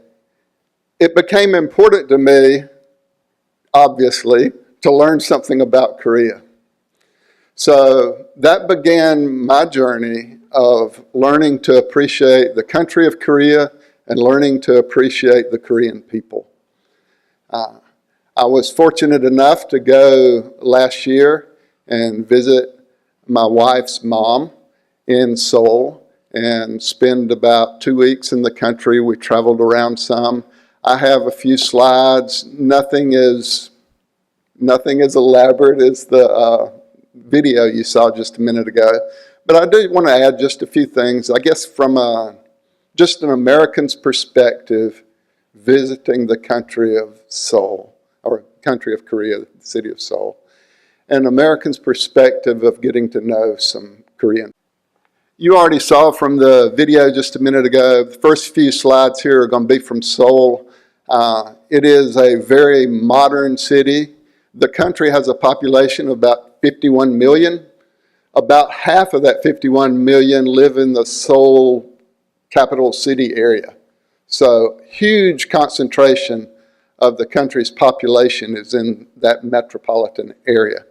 it became important to me, obviously, to learn something about Korea. So that began my journey of learning to appreciate the country of Korea and learning to appreciate the Korean people. I was fortunate enough to go last year and visit my wife's mom in Seoul and spend about 2 weeks in the country. We traveled around some. I have a few slides. Nothing as elaborate as the video you saw just a minute ago. But I do want to add just a few things. I guess from just an American's perspective, visiting the country of Seoul, or country of Korea, the city of Seoul, an American's perspective of getting to know some Korean. You already saw from the video just a minute ago, the first few slides here are going to be from Seoul. It is a very modern city. The country has a population of about 51 million. About half of that 51 million live in the Seoul capital city area. So huge concentration of the country's population is in that metropolitan area.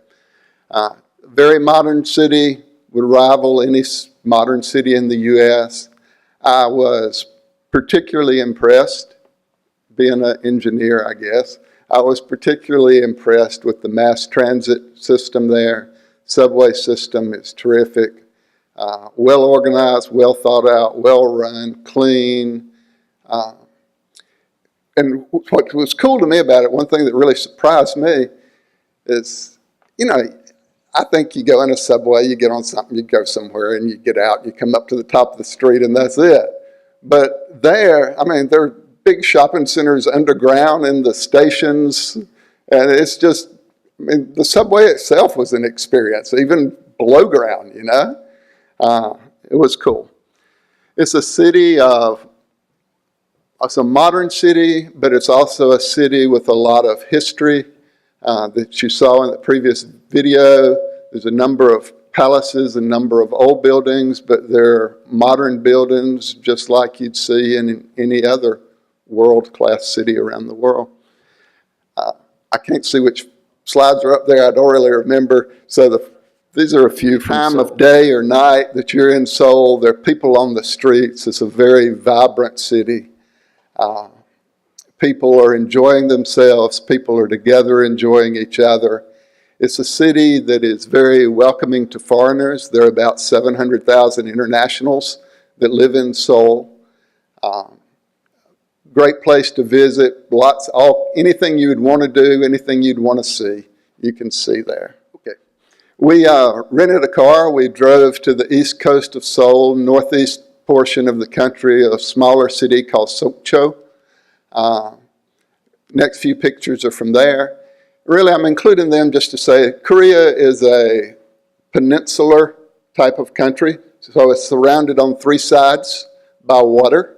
Very modern city, would rival any modern city in the U.S. I was particularly impressed, being an engineer, I guess, I was particularly impressed with the mass transit system there. Subway system is terrific. Well organized, well thought out, well run, clean. And what was cool to me about it, one thing that really surprised me is, I think you go in a subway, you get on something, you go somewhere, and you get out, you come up to the top of the street, and that's it. But there, there are big shopping centers underground in the stations, and it's just, the subway itself was an experience, even below ground, It was cool. It's a city it's a modern city, but it's also a city with a lot of history that you saw in the previous video. There's a number of palaces, a number of old buildings, but they're modern buildings just like you'd see in any other world-class city around the world. I can't see which slides are up there. I don't really remember. So these are a few time of day or night that you're in Seoul. There are people on the streets. It's a very vibrant city. People are enjoying themselves. People are together enjoying each other. It's a city that is very welcoming to foreigners. There are about 700,000 internationals that live in Seoul. Great place to visit. Anything you would want to do, anything you'd want to see, you can see there. Okay. We rented a car. We drove to the east coast of Seoul, northeast portion of the country, a smaller city called Sokcho. Next few pictures are from there. Really, I'm including them just to say Korea is a peninsular type of country, so it's surrounded on three sides by water.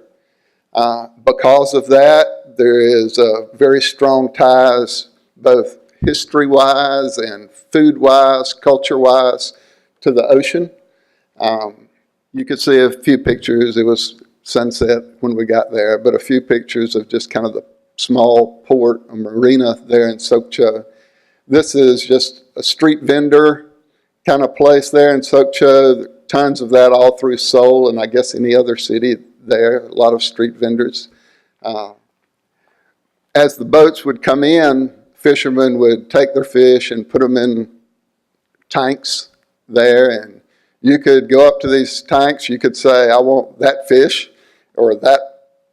Because of that, there is very strong ties, both history-wise and food-wise, culture-wise, to the ocean. You could see a few pictures. It was sunset when we got there, but a few pictures of just kind of the small port, a marina there in Sokcho. This is just a street vendor kind of place there in Sokcho. Tons of that all through Seoul and I guess any other city there, a lot of street vendors. As the boats would come in, fishermen would take their fish and put them in tanks there, and you could go up to these tanks, you could say, I want that fish, or that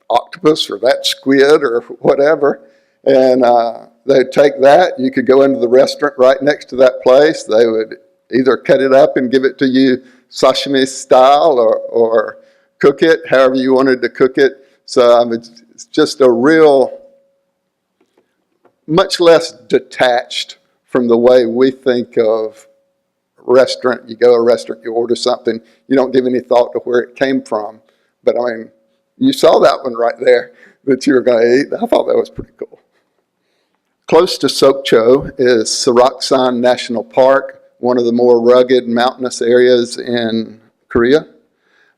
octopus, or that squid, or whatever, and they'd take that. You could go into the restaurant right next to that place. They would either cut it up and give it to you sashimi style, or cook it however you wanted to cook it. So It's just a real, much less detached from the way we think of restaurant. You go to a restaurant, you order something, you don't give any thought to where it came from. But I mean, you saw that one right there that you were going to eat. I thought that was pretty cool. Close to Sokcho is Seraksan National Park, one of the more rugged mountainous areas in Korea.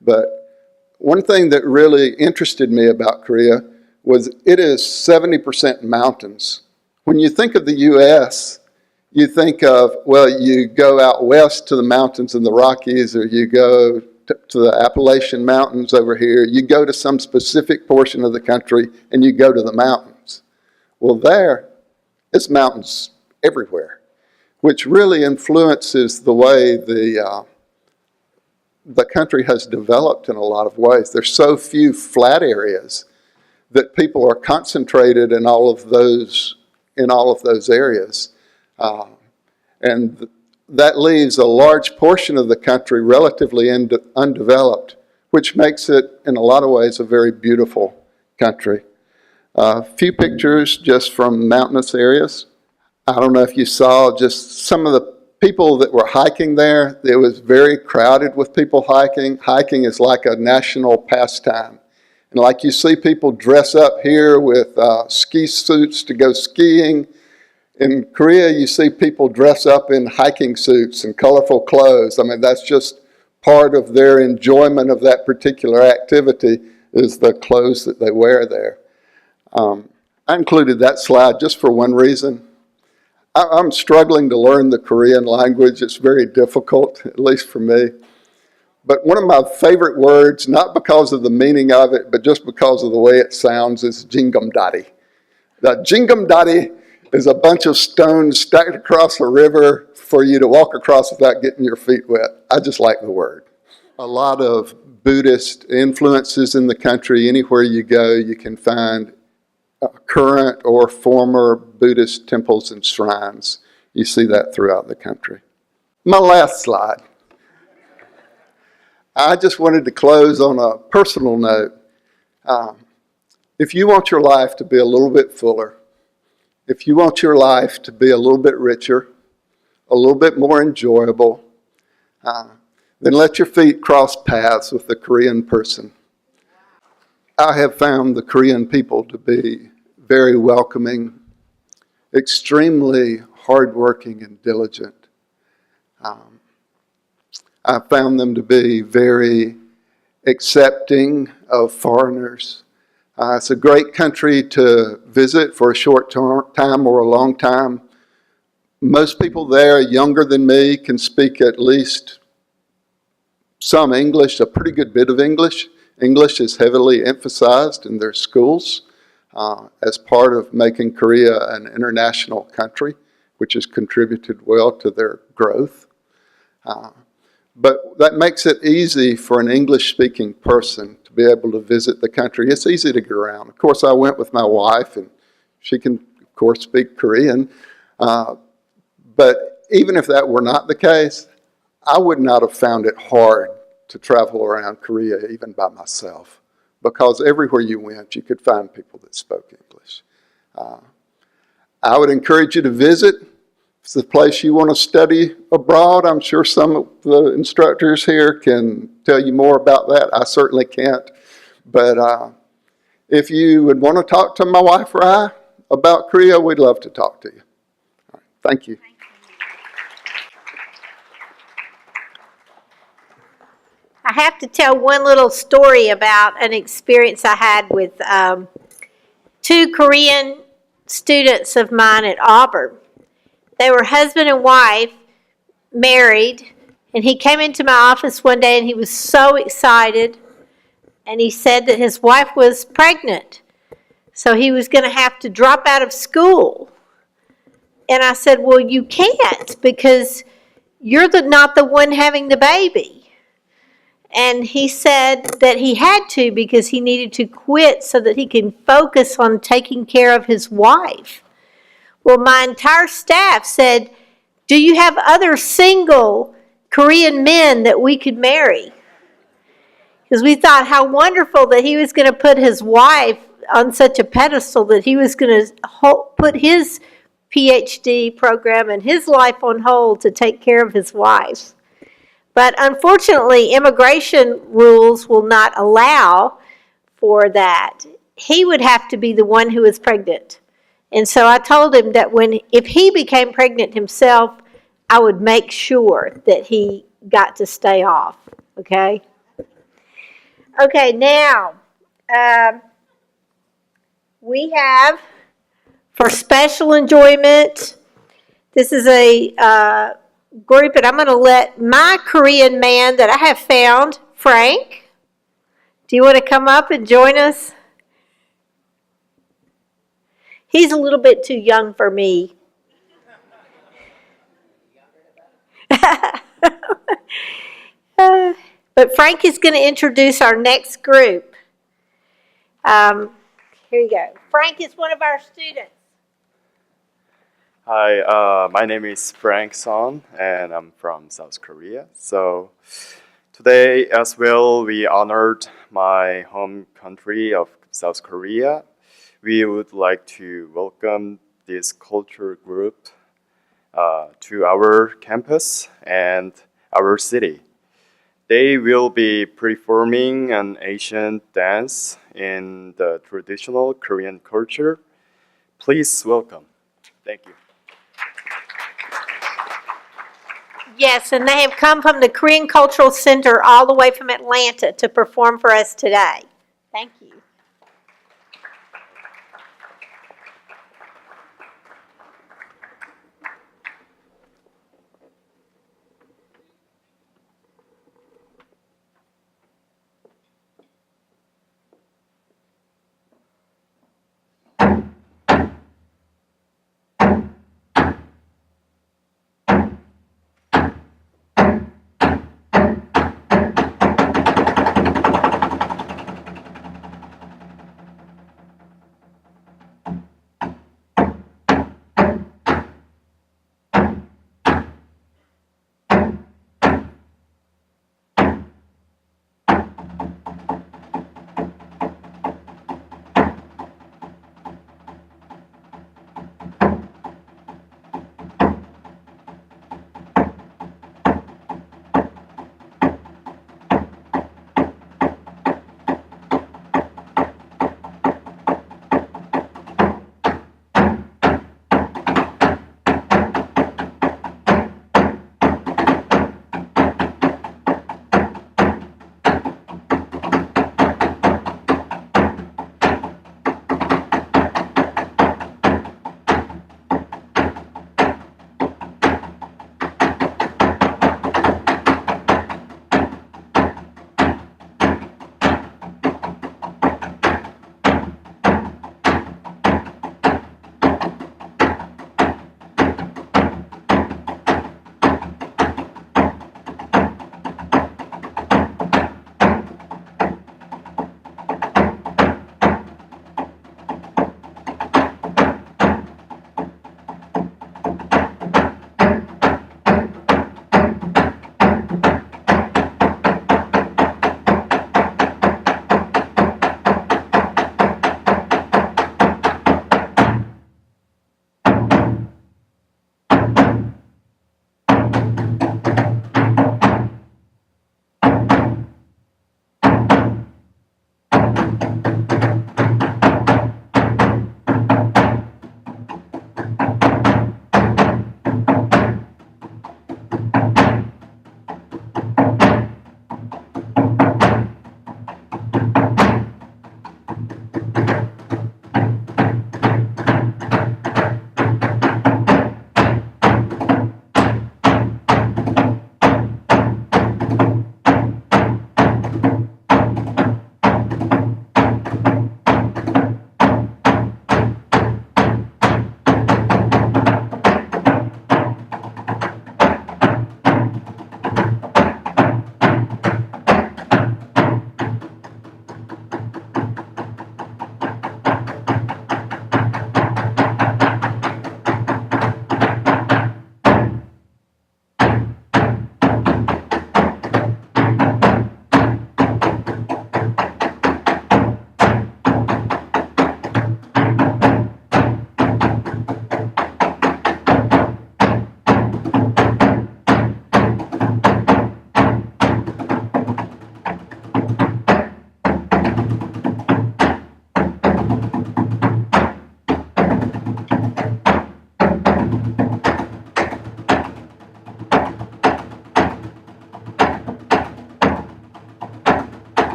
But one thing that really interested me about Korea was it is 70% mountains. When you think of the U.S., you think of, well, you go out west to the mountains in the Rockies, or you go to the Appalachian Mountains over here. You go to some specific portion of the country and you go to the mountains. Well, there, it's mountains everywhere, which really influences the way the country has developed in a lot of ways. There's so few flat areas that people are concentrated in all of those areas. And that leaves a large portion of the country relatively undeveloped, which makes it, in a lot of ways, a very beautiful country. A few pictures just from mountainous areas. I don't know if you saw just some of the people that were hiking there. It was very crowded with people hiking. Hiking is like a national pastime. And like you see people dress up here with ski suits to go skiing. In Korea, you see people dress up in hiking suits and colorful clothes. I mean, that's just part of their enjoyment of that particular activity, is the clothes that they wear there. I included that slide just for one reason. I'm struggling to learn the Korean language. It's very difficult, at least for me. But one of my favorite words, not because of the meaning of it, but just because of the way it sounds, is jingumdari. The jingumdari is a bunch of stones stacked across a river for you to walk across without getting your feet wet. I just like the word. A lot of Buddhist influences in the country. Anywhere you go, you can find current or former Buddhist temples and shrines. You see that throughout the country. My last slide. I just wanted to close on a personal note. If you want your life to be a little bit fuller, if you want your life to be a little bit richer, a little bit more enjoyable, then let your feet cross paths with the Korean person. I have found the Korean people to be very welcoming, extremely hardworking and diligent. I found them to be very accepting of foreigners. It's a great country to visit for a short time or a long time. Most people there, younger than me, can speak at least some English, a pretty good bit of English. English is heavily emphasized in their schools as part of making Korea an international country, which has contributed well to their growth. But that makes it easy for an English-speaking person to be able to visit the country. It's easy to get around. Of course, I went with my wife, and she can, of course, speak Korean. But even if that were not the case, I would not have found it hard to travel around Korea, even by myself, because everywhere you went, you could find people that spoke English. I would encourage you to visit. If it's a place you want to study abroad, I'm sure some of the instructors here can tell you more about that. I certainly can't. But if you would want to talk to my wife or I about Korea, we'd love to talk to you. All right, thank you. I have to tell one little story about an experience I had with two Korean students of mine at Auburn. They were husband and wife, married, and he came into my office one day and he was so excited, and he said that his wife was pregnant, so he was going to have to drop out of school. And I said, well, you can't, because you're not the one having the baby. And he said that he had to because he needed to quit so that he can focus on taking care of his wife. Well, my entire staff said, do you have other single Korean men that we could marry? Because we thought how wonderful that he was going to put his wife on such a pedestal that he was going to put his PhD program and his life on hold to take care of his wife. But unfortunately, immigration rules will not allow for that. He would have to be the one who is pregnant. And so I told him that if he became pregnant himself, I would make sure that he got to stay off, okay? Okay, now, we have, for special enjoyment, this is a group, and I'm going to let my Korean man that I have found, Frank, do you want to come up and join us? He's a little bit too young for me. But Frank is going to introduce our next group. Here you go. Frank is one of our students. Hi, my name is Frank Son, and I'm from South Korea. So today as well, we honored my home country of South Korea. We would like to welcome this culture group to our campus and our city. They will be performing an Asian dance in the traditional Korean culture. Please welcome. Thank you. Yes, and they have come from the Korean Cultural Center all the way from Atlanta to perform for us today. Thank you.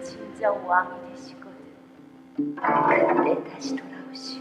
진정 왕이 되시거든. 그때 다시 돌아오시오.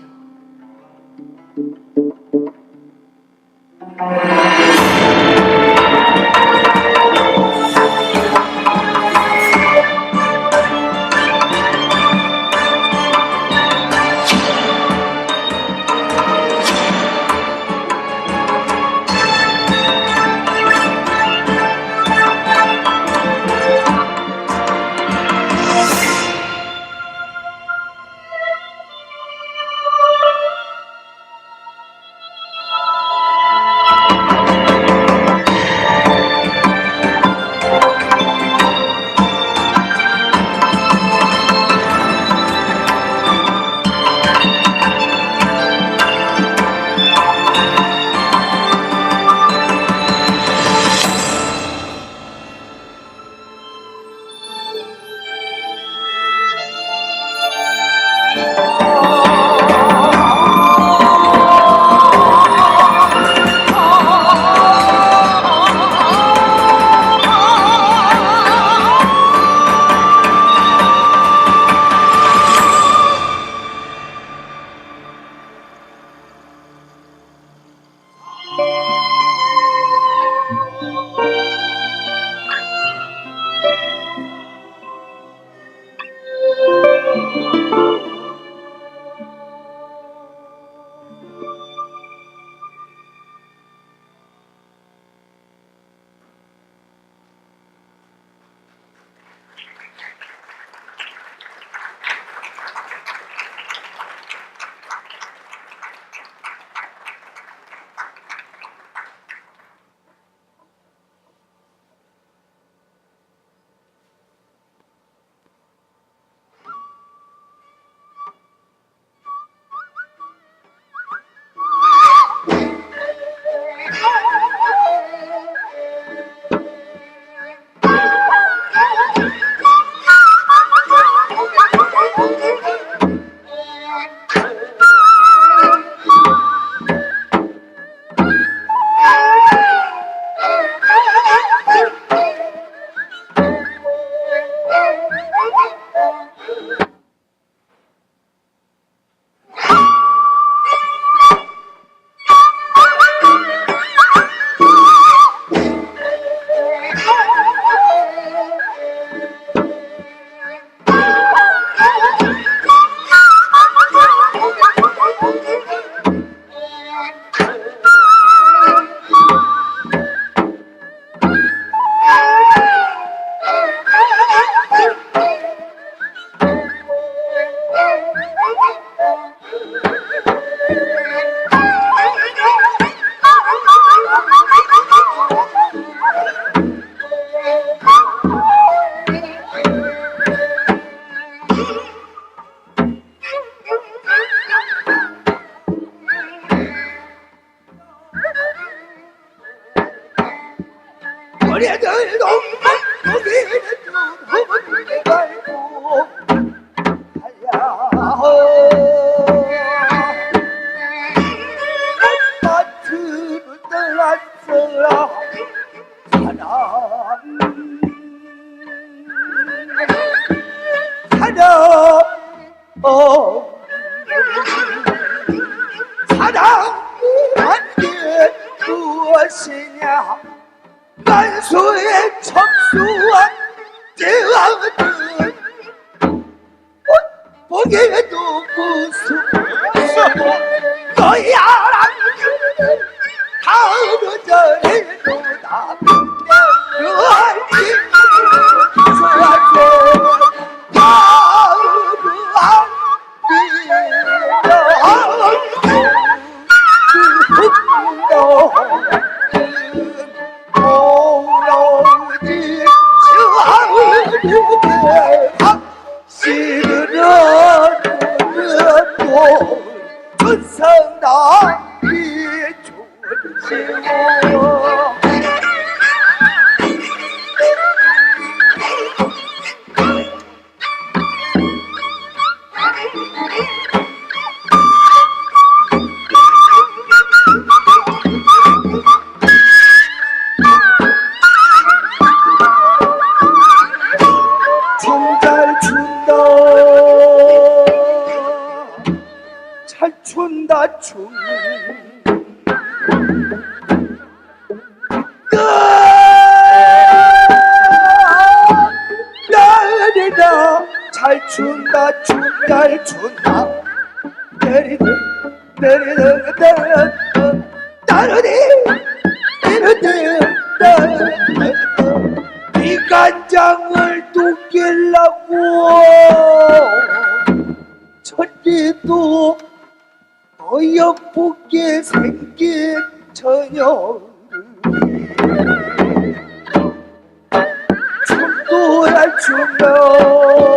춘 내리다 잘 춘다 잘 춘다 내리다 따르니 이 간장을 두길라고 첫째도 어여쁘게 생긴 처녀 춤도 잘 추며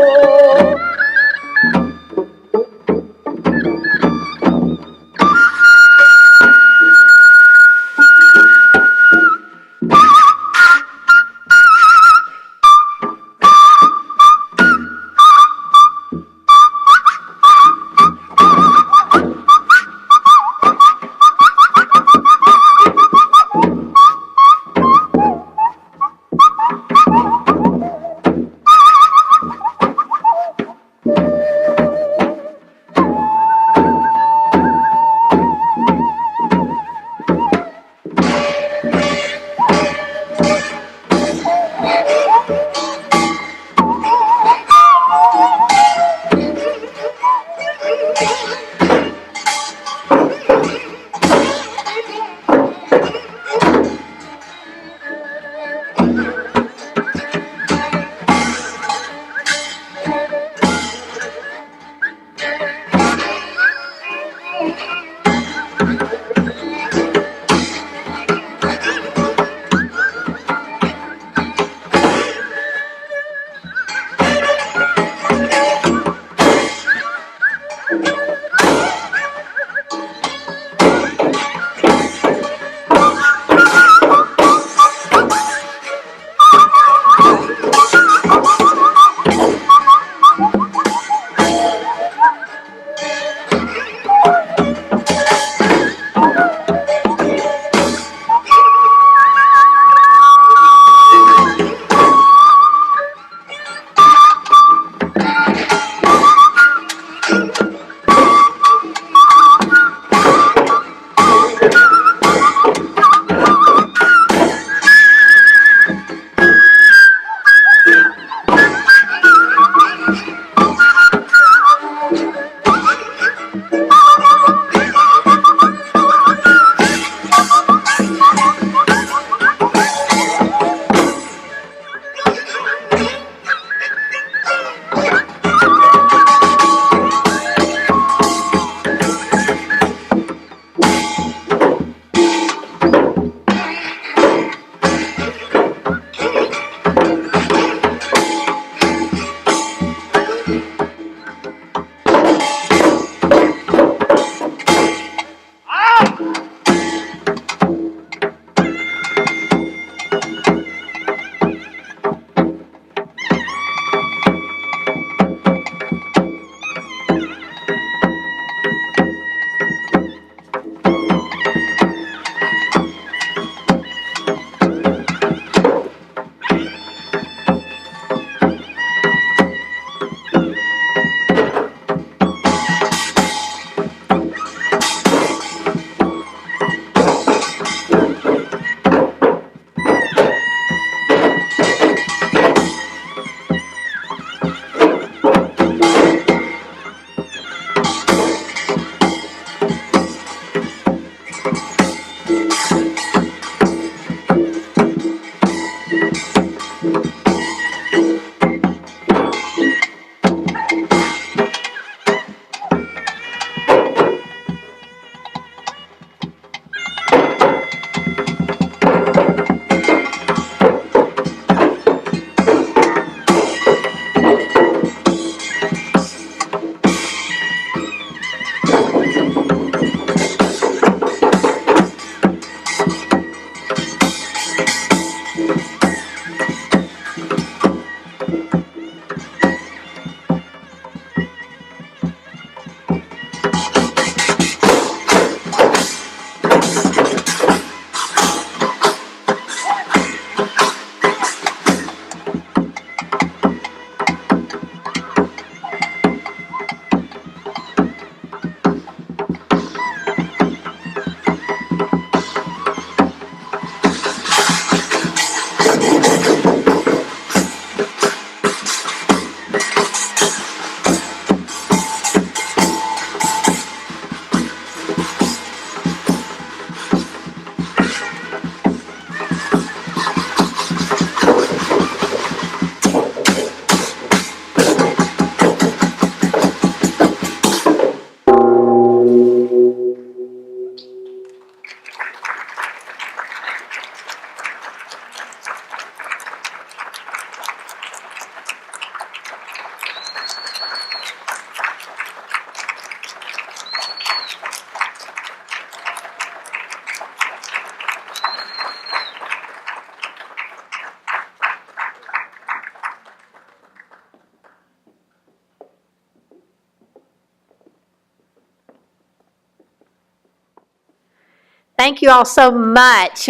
Thank you all so much.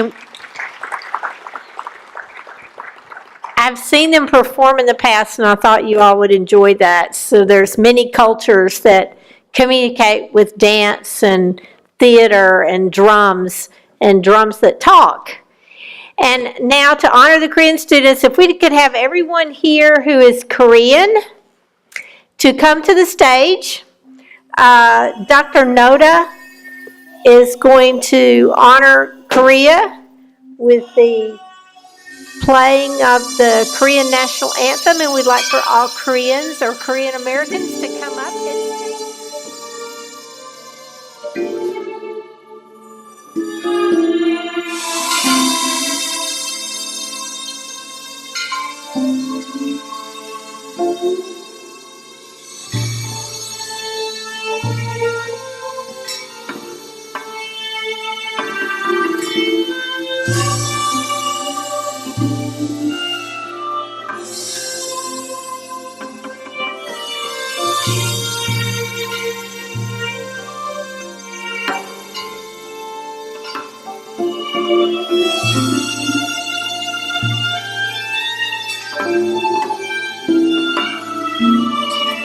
I've seen them perform in the past, and I thought you all would enjoy that. So there's many cultures that communicate with dance and theater and drums that talk. And now to honor the Korean students, if we could have everyone here who is Korean to come to the stage. Dr. Noda is going to honor Korea with the playing of the Korean national anthem, and we'd like for all Koreans or Korean Americans to come up and sing.